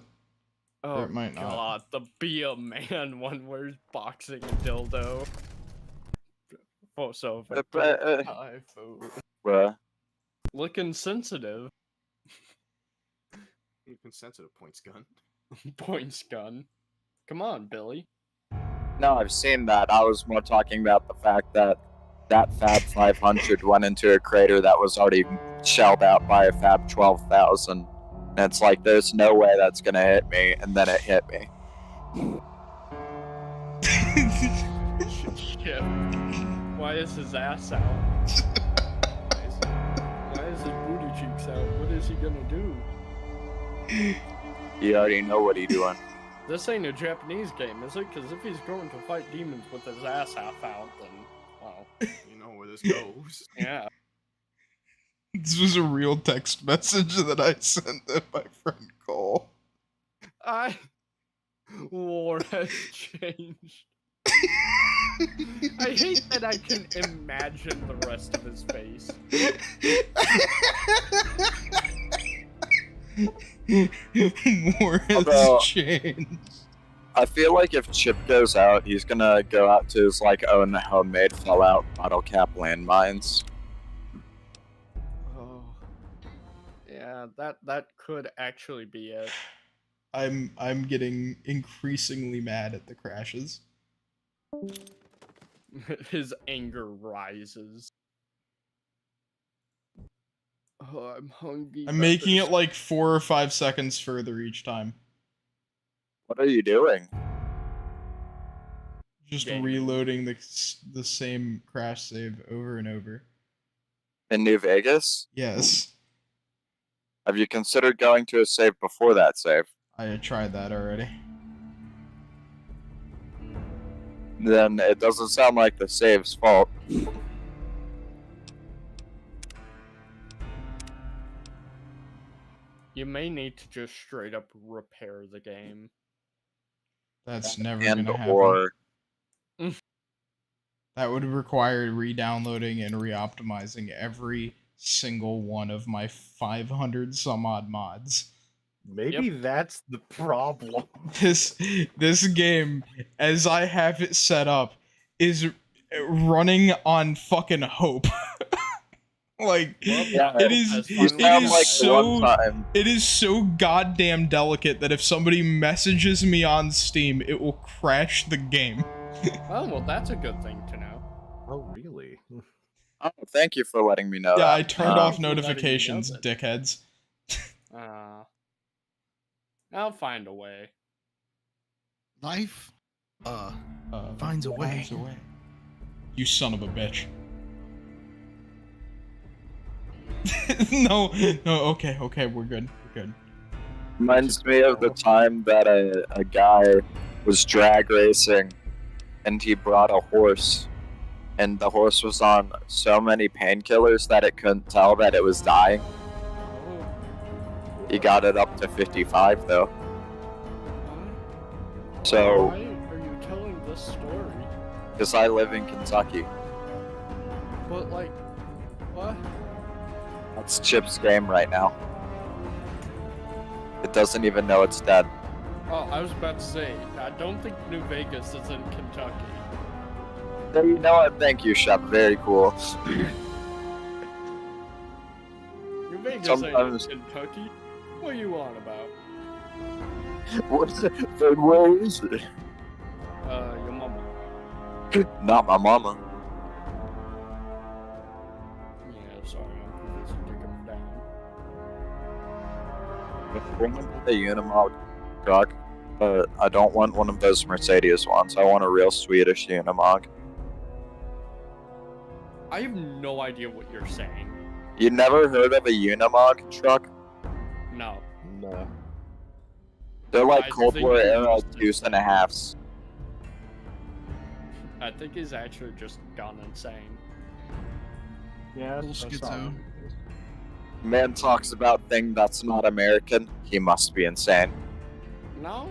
Oh Or it might not. god, the be a man one where he's boxing a dildo. Oh, so looking sensitive. Looking sensitive, points gun. Points gun. Come on, Billy. No, I've seen that. I was more talking about the fact that that Fab 500 went into a crater that was already shelled out by a Fab 12,000. And it's like, there's no way that's gonna hit me, and then it hit me. Shit. Why is his ass out? Why is his booty cheeks out? What is he gonna do? You already know what he's doing. This ain't a Japanese game, is it? Because if he's going to fight demons with his ass half out, then, well... You know where this goes. Yeah. This was a real text message that I sent to my friend Cole. War has changed. I hate that I can imagine the rest of his face. War has changed. I feel like if Chip goes out, he's gonna go out to his like own homemade Fallout bottle cap landmines. Oh, yeah, that could actually be it. I'm getting increasingly mad at the crashes. His anger rises. Oh, I'm hungry. I'm making it like 4 or 5 seconds further each time. What are you doing? Just reloading the same crash save over and over. In New Vegas? Yes. Have you considered going to a save before that save? I tried that already. Then it doesn't sound like the save's fault. You may need to just straight up repair the game. That's never And gonna happen. or That would require re-downloading and re-optimizing every single one of my 500 some odd mods. Maybe that's the problem. This game, as I have it set up, is running on fucking hope. Like it is so goddamn delicate that if somebody messages me on Steam, it will crash the game. Oh, well, that's a good thing to know. Oh, really? Oh, thank you for letting me know. Yeah, that. I turned off notifications, dickheads. I'll find a way. Life, finds a way. You son of a bitch. No, okay, we're good. Reminds me of the time that a guy was drag racing and he brought a horse, and the horse was on so many painkillers that it couldn't tell that it was dying. He got it up to 55 though. So, Why are you telling this story? because I live in Kentucky. But, like, what? That's Chip's game right now. It doesn't even know it's dead. Oh, I was about to say, I don't think New Vegas is in Kentucky. You know what? Thank you, Shep. Very cool. New Vegas Sometimes- ain't in Kentucky. What are you on about? What's it? Then where is it? Your mama. Not my mama. Yeah, sorry, I'm too busy digging down. I want the Unimog truck, but I don't want one of those Mercedes ones. I want a real Swedish Unimog. I have no idea what you're saying. You never heard of a Unimog truck? No. No. They're like I Cold think War you era just- 2.5s. I think he's actually just gone insane. Yeah, Little schizo. Man talks about thing that's not American. He must be insane. No,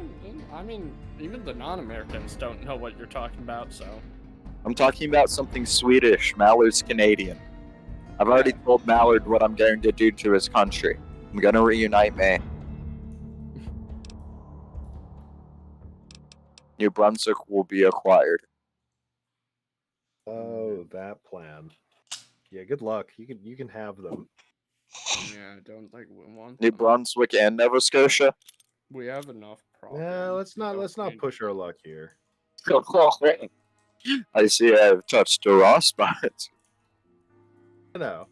I mean, even the non-Americans don't know what you're talking about, so... I'm talking about something Swedish. Mallard's Canadian. I've already told Mallard what I'm going to do to his country. I'm gonna reunite Maine. New Brunswick will be acquired. Oh, that plan. Yeah, good luck. You can have them. Yeah, I don't think we want New them. Brunswick and Nova Scotia. We have enough problems. Yeah, let's not need- push our luck here. I see I've touched a raw spot. No,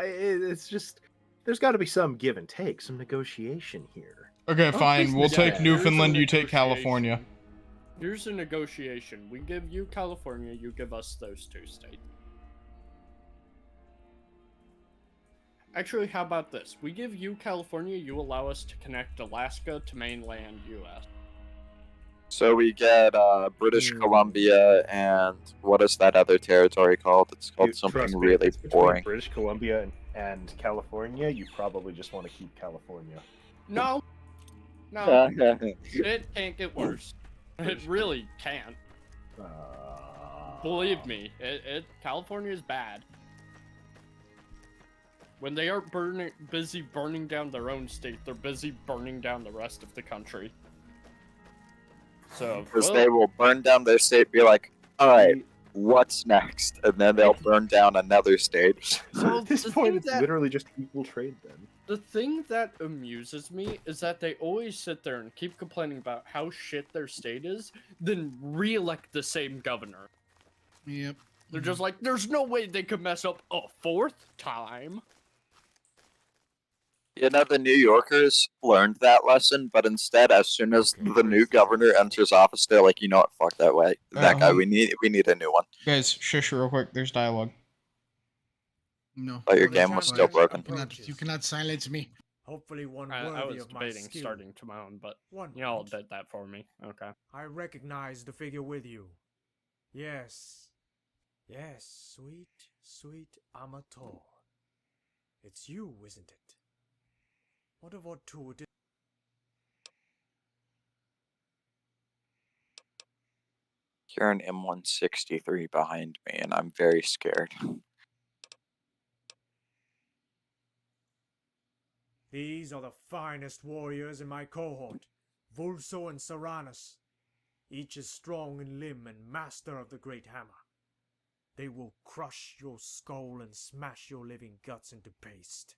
it's just there's got to be some give and take, some negotiation here. Okay, fine. We'll take here's a Newfoundland, you take negotiation. California. Here's a negotiation. We give you California, you give us those two states. Actually, how about this? We give you California, you allow us to connect Alaska to mainland US. So we get British Columbia and what is that other territory called? It's called Trust something me, really it's between boring. British Columbia and California, you probably just want to keep California. No. No. It can't get worse. It really can't. Believe me, California is bad. When they are busy burning down their own state, they're busy burning down the rest of the country. So, Because they will burn down their state, be like, alright, what's next? And then they'll burn down another state. Well, At this the point, thing it's that- literally just equal trade then. The thing that amuses me is that they always sit there and keep complaining about how shit their state is, then re-elect the same governor. Yep. They're just like, there's no way they could mess up a fourth time. You know, the New Yorkers learned that lesson, but instead, as soon as the new governor enters office, they're like, you know what, fuck that way. That guy, we need a new one. Guys, shush real quick. There's dialogue. No. But your No, game that's was not still fine. broken. You cannot silence me. Hopefully one I worthy was of my debating skill. starting to my own, but One y'all moment. did that for me. Okay. I recognize the figure with you. Yes. Yes, sweet, sweet Amator. It's you, isn't it? What of what two did... You're an M163 behind me, and I'm very scared. These are the finest warriors in my cohort, Vulso and Saranus. Each is strong in limb and master of the great hammer. They will crush your skull and smash your living guts into paste.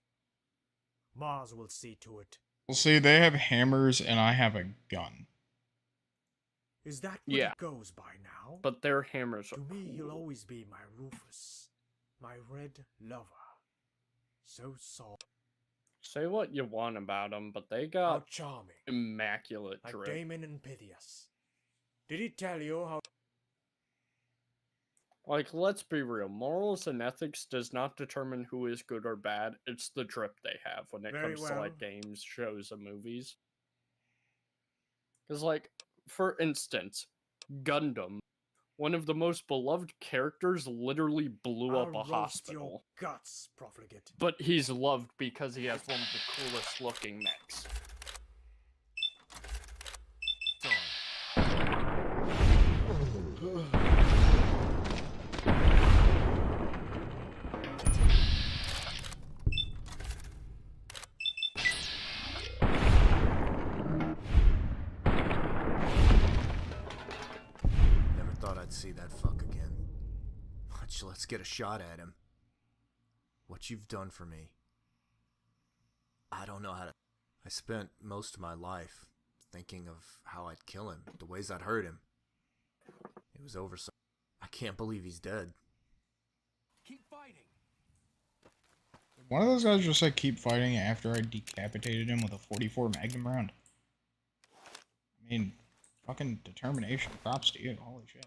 Mars will see to it. Well, see, they have hammers and I have a gun. Is that what Yeah. it goes by now? But their hammers are To me, he'll cool. always be my Rufus, my red lover. So soft. Say what you want about them, but they How got charming. immaculate Like drip. Damon and Pythias. Did he tell you how... Like, let's be real. Morals and ethics does not determine who is good or bad. It's the drip they have when it Very comes to, well. like, games, shows, and movies. Because, like, for instance, Gundam, one of the most beloved characters, literally blew I'll up a roast hospital. your guts, profligate. But he's loved because he has one of the coolest looking mechs. Never thought I'd see that fuck again. Much let's get a shot at him. What you've done for me. I don't know how to... I spent most of my life thinking of how I'd kill him, the ways I'd hurt him. It was over so... I can't believe he's dead. Keep fighting. One of those guys just said keep fighting after I decapitated him with a 44 Magnum round. I mean, fucking determination. Props to you. Holy shit.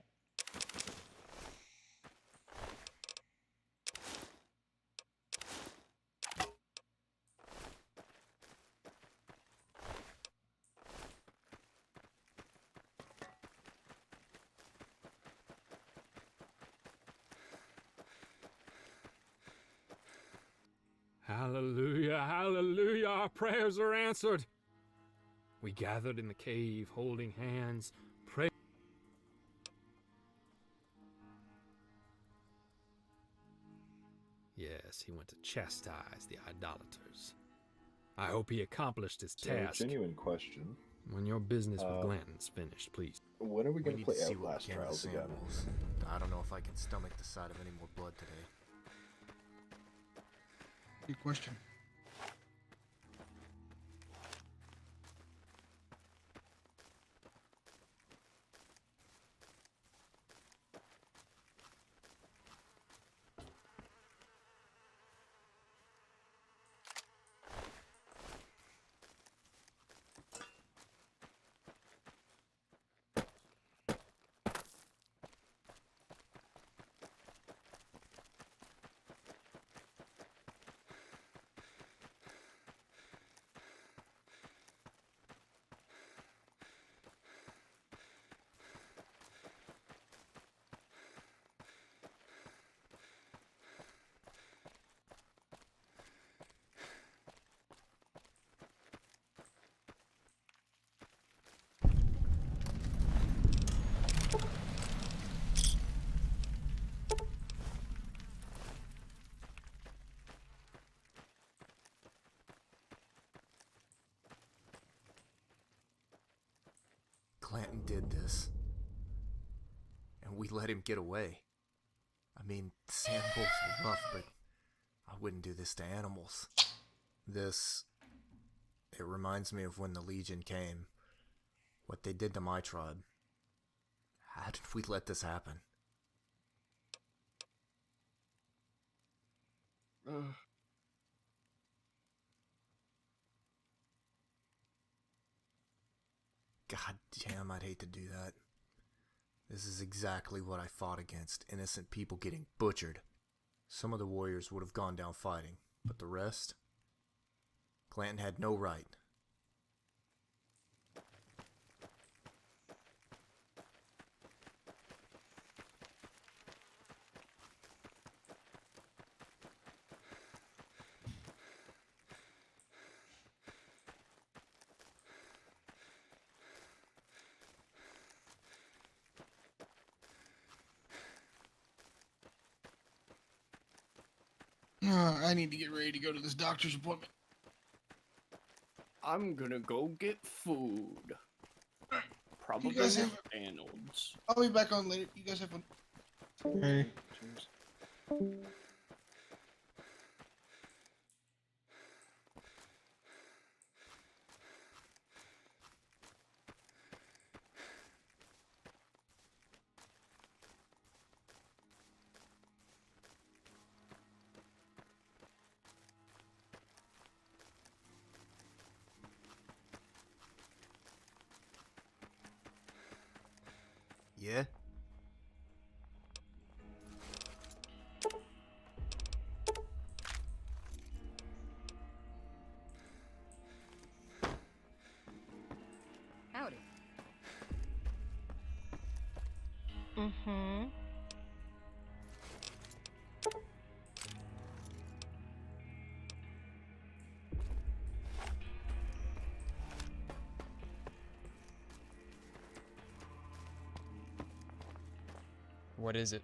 Hallelujah, hallelujah, our prayers are answered. We gathered in the cave, holding hands, pray. Yes, he went to chastise the idolaters. I hope he accomplished his So, task. genuine question. When your business with Glanton's finished, please. When are we going to need play see what we Outlast can of the Trials again? samples. I don't know if I can stomach the sight of any more blood today. Good question. Glanton did this. And we let him get away. I mean, sand bolts were rough, but I wouldn't do this to animals. This... It reminds me of when the Legion came. What they did to my tribe. How did we let this happen? God damn, I'd hate to do that. This is exactly what I fought against. Innocent people getting butchered. Some of the warriors would have gone down fighting, but the rest? Glanton had no right. I need to get ready to go to this doctor's appointment. I'm gonna go get food. Probably guys have- McDonald's. I'll be back on later. You guys have fun. Hey. Cheers. Yeah? Howdy. Mm-hmm. What is it?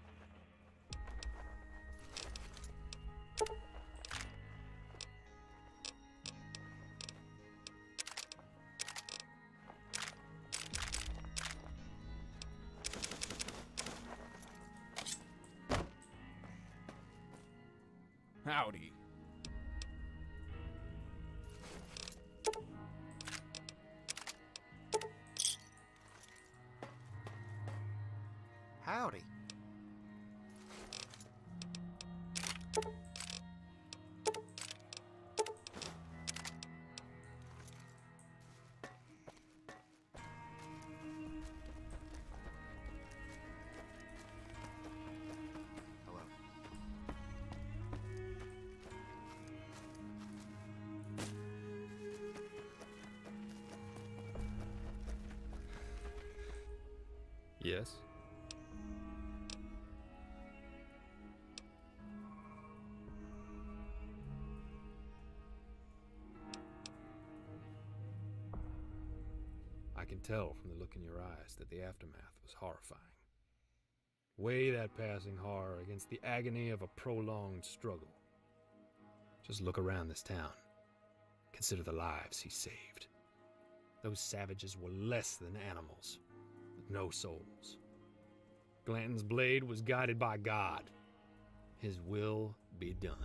Howdy. Howdy. Hello. Yes? I can tell from the look in your eyes that the aftermath was horrifying. Weigh that passing horror against the agony of a prolonged struggle. Just look around this town. Consider the lives he saved. Those savages were less than animals, with no souls. Glanton's blade was guided by God. His will be done.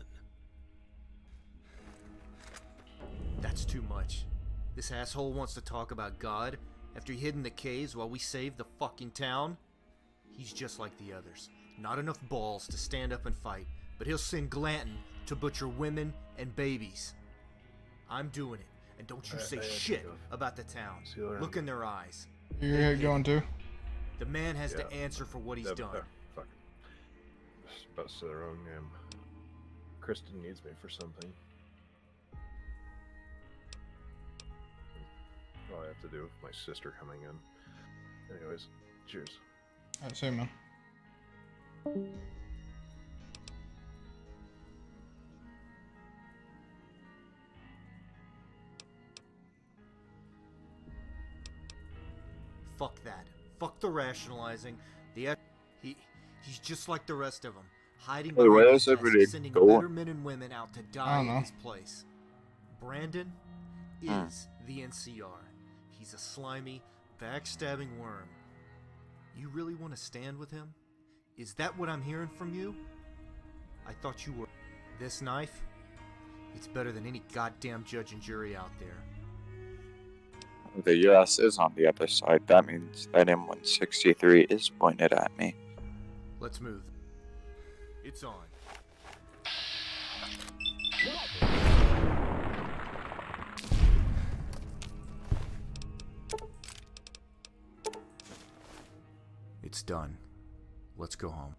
That's too much. This asshole wants to talk about God after he hid in the caves while we saved the fucking town? He's just like the others. Not enough balls to stand up and fight, but he'll send Glanton to butcher women and babies. I'm doing it, and don't you say shit about the town. Look in their eyes. You're going to? The man has to answer for what he's done. Fuck it. Just about to say the wrong name. Kristen needs me for something. All I have to do with my sister coming in. Anyways, cheers. Alright, see you, man. Fuck that. Fuck the rationalizing. He's just like the rest of them, hiding Hey, behind where's his desk, everybody sending going? better men and women out to die in his place. Brandon is the NCR. He's a slimy, backstabbing worm. You really want to stand with him? Is that what I'm hearing from you? I thought you were. This knife? It's better than any goddamn judge and jury out there. The US is on the other side. That means that M163 is pointed at me. Let's move. It's on. It's done. Let's go home.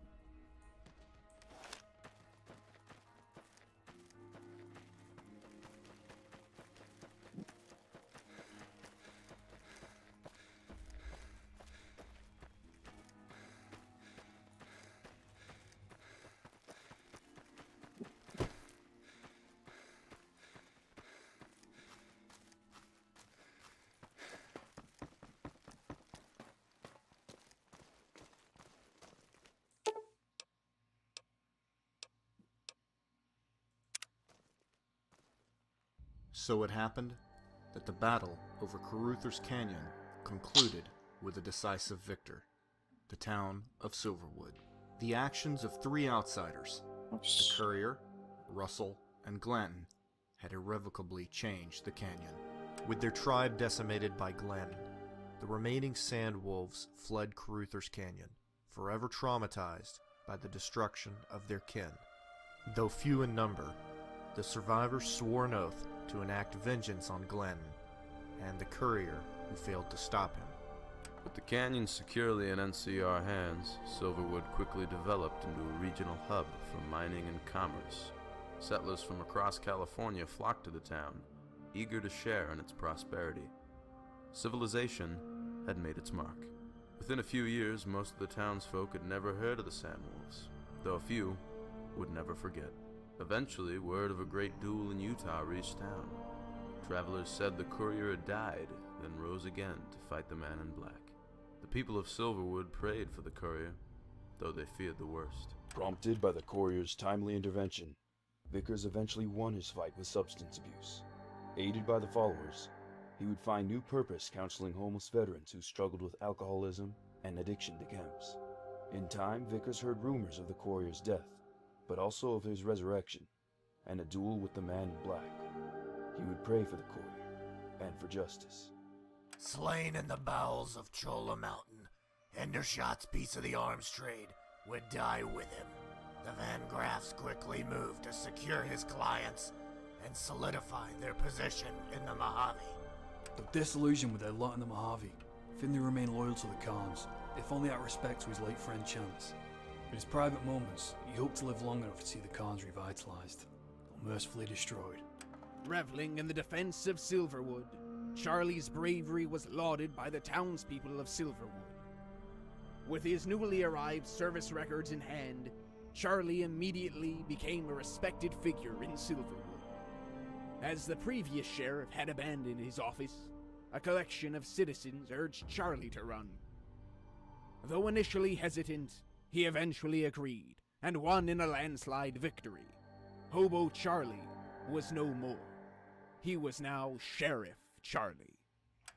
So it happened that the battle over Carruthers Canyon concluded with a decisive victor, the town of Silverwood. The actions of three outsiders, the Courier, Russell, and Glanton, had irrevocably changed the canyon. With their tribe decimated by Glanton, the remaining Sand Wolves fled Carruthers Canyon, forever traumatized by the destruction of their kin. Though few in number, the survivors swore an oath to enact vengeance on Glanton and the Courier who failed to stop him. With the canyon securely in NCR hands, Silverwood quickly developed into a regional hub for mining and commerce. Settlers from across California flocked to the town, eager to share in its prosperity. Civilization had made its mark. Within a few years, most of the townsfolk had never heard of the Sandwolves, though a few would never forget. Eventually, word of a great duel in Utah reached town. Travelers said the Courier had died, then rose again to fight the Man in Black. The people of Silverwood prayed for the Courier, though they feared the worst. Prompted by the Courier's timely intervention, Vickers eventually won his fight with substance abuse. Aided by the followers, he would find new purpose counseling homeless veterans who struggled with alcoholism and addiction to chems. In time, Vickers heard rumors of the Courier's death, but also of his resurrection and a duel with the Man in Black. He would pray for the Courier and for justice. Slain in the bowels of Cholla Mountain, Hendershot's piece of the arms trade would die with him. The Van Graffs quickly moved to secure his clients and solidify their position in the Mojave. The disillusioned with their lot in the Mojave, Finley remained loyal to the Khans, if only out of respect to his late friend Chance. In his private moments, he hoped to live long enough to see the Khans revitalized, or mercifully destroyed. Reveling in the defense of Silverwood, Charlie's bravery was lauded by the townspeople of Silverwood. With his newly arrived service records in hand, Charlie immediately became a respected figure in Silverwood. As the previous sheriff had abandoned his office, a collection of citizens urged Charlie to run. Though initially hesitant, he eventually agreed and won in a landslide victory. Hobo Charlie was no more. He was now Sheriff Charlie.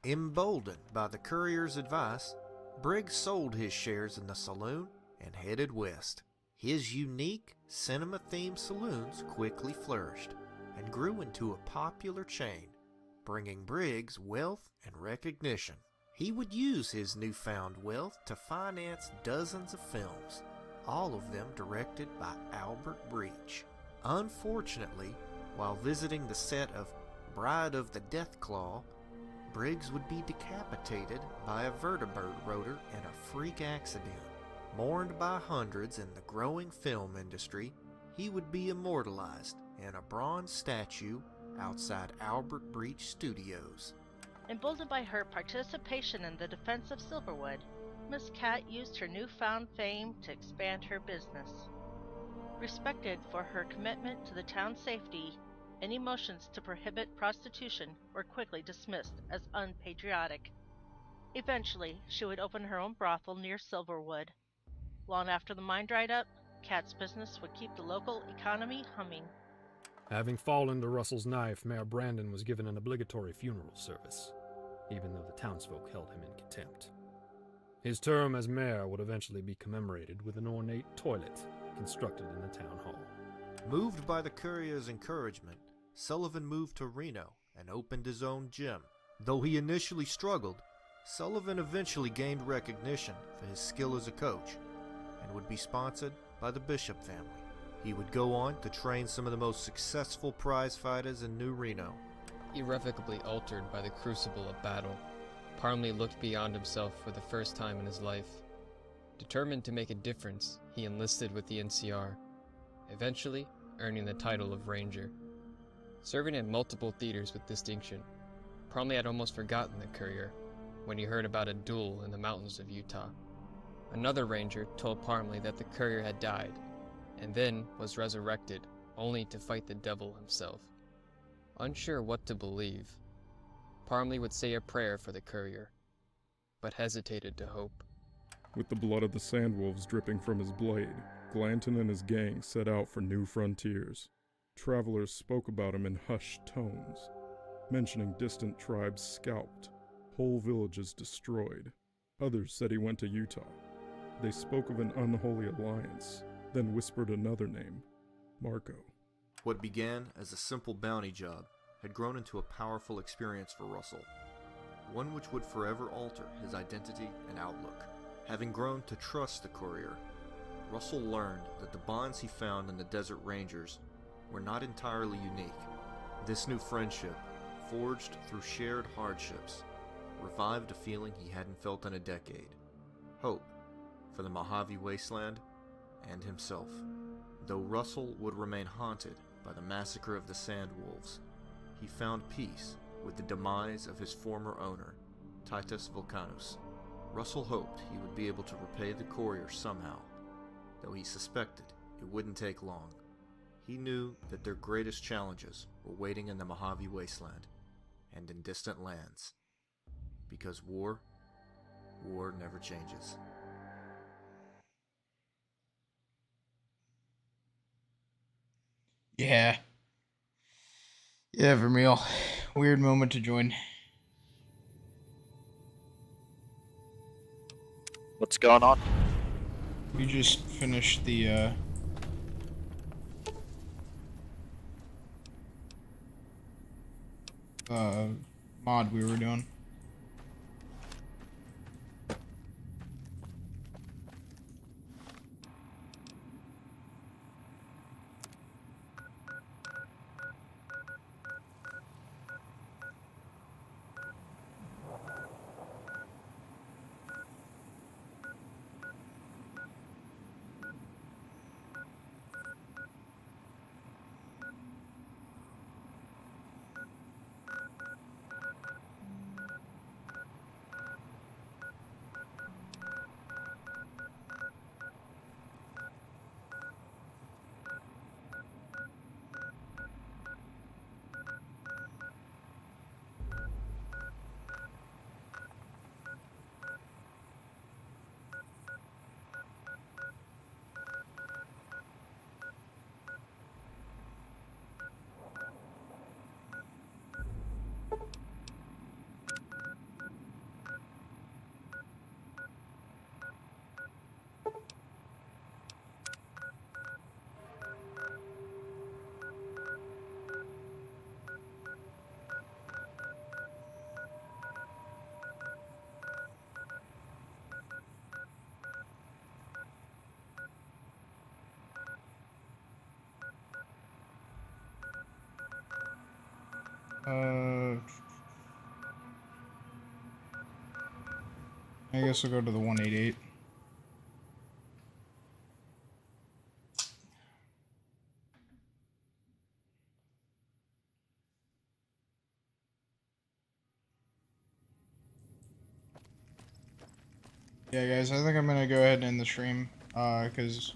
Emboldened by the Courier's advice, Briggs sold his shares in the saloon and headed west. His unique, cinema-themed saloons quickly flourished and grew into a popular chain, bringing Briggs wealth and recognition. He would use his newfound wealth to finance dozens of films, all of them directed by Albert Breach. Unfortunately, while visiting the set of Bride of the Deathclaw, Briggs would be decapitated by a vertibird rotor in a freak accident. Mourned by hundreds in the growing film industry, he would be immortalized in a bronze statue outside Albert Breach Studios. Emboldened by her participation in the defense of Silverwood, Miss Cat used her newfound fame to expand her business. Respected for her commitment to the town's safety, any motions to prohibit prostitution were quickly dismissed as unpatriotic. Eventually, she would open her own brothel near Silverwood. Long after the mine dried up, Cat's business would keep the local economy humming. Having fallen to Russell's knife, Mayor Brandon was given an obligatory funeral service, even though the townsfolk held him in contempt. His term as mayor would eventually be commemorated with an ornate toilet constructed in the town hall. Moved by the Courier's encouragement, Sullivan moved to Reno and opened his own gym. Though he initially struggled, Sullivan eventually gained recognition for his skill as a coach and would be sponsored by the Bishop family. He would go on to train some of the most successful prize fighters in New Reno. Irrevocably altered by the crucible of battle, Parmley looked beyond himself for the first time in his life. Determined to make a difference, he enlisted with the NCR, eventually earning the title of Ranger. Serving in multiple theaters with distinction, Parmley had almost forgotten the Courier when he heard about a duel in the mountains of Utah. Another Ranger told Parmley that the Courier had died, and then was resurrected, only to fight the devil himself. Unsure what to believe, Parmley would say a prayer for the Courier, but hesitated to hope. With the blood of the Sandwolves dripping from his blade, Glanton and his gang set out for new frontiers. Travelers spoke about him in hushed tones, mentioning distant tribes scalped, whole villages destroyed. Others said he went to Utah. They spoke of an unholy alliance, then whispered another name, Marco. What began as a simple bounty job had grown into a powerful experience for Russell, one which would forever alter his identity and outlook. Having grown to trust the courier, Russell learned that the bonds he found in the Desert Rangers were not entirely unique. This new friendship, forged through shared hardships, revived a feeling he hadn't felt in a decade. Hope for the Mojave Wasteland and himself. Though Russell would remain haunted by the massacre of the Sand Wolves, he found peace with the demise of his former owner, Titus Vulcanus. Russell hoped he would be able to repay the courier somehow, though he suspected it wouldn't take long. He knew that their greatest challenges were waiting in the Mojave Wasteland and in distant lands. Because war never changes. Yeah. Yeah, Vermeil. Weird moment to join. What's going on? We just finished the, mod we were doing. I guess we'll go to the 188. Yeah, guys, I think I'm gonna go ahead and end the stream, because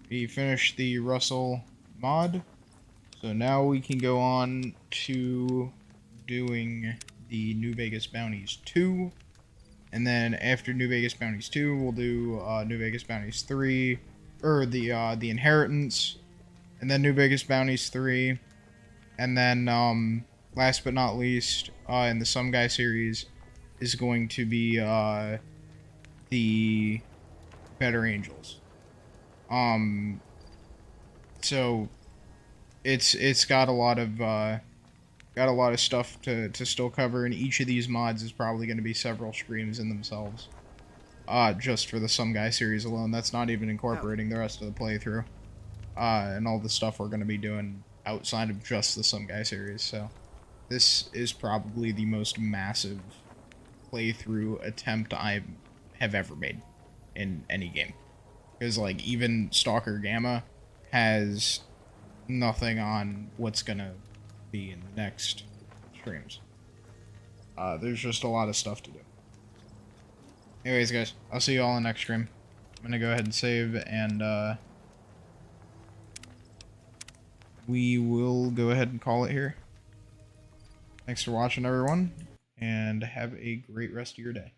we finished the Russell mod. So now we can go on to doing the New Vegas Bounties 2. And then after New Vegas Bounties 2, we'll do New Vegas Bounties 3, or the Inheritance, and then New Vegas Bounties 3, and then last but not least, in the Some Guy series, is going to be the Better Angels. So it's got a lot of stuff to still cover, and each of these mods is probably going to be several streams in themselves. Just for the Some Guy series alone. That's not even incorporating the rest of the playthrough. And all the stuff we're going to be doing outside of just the Some Guy series. So this is probably the most massive playthrough attempt I have ever made in any game. Because, like, even Stalker Gamma has nothing on what's going to be in the next streams. There's just a lot of stuff to do. Anyways, guys, I'll see you all in the next stream. I'm gonna go ahead and save, and we will go ahead and call it here. Thanks for watching, everyone, and have a great rest of your day.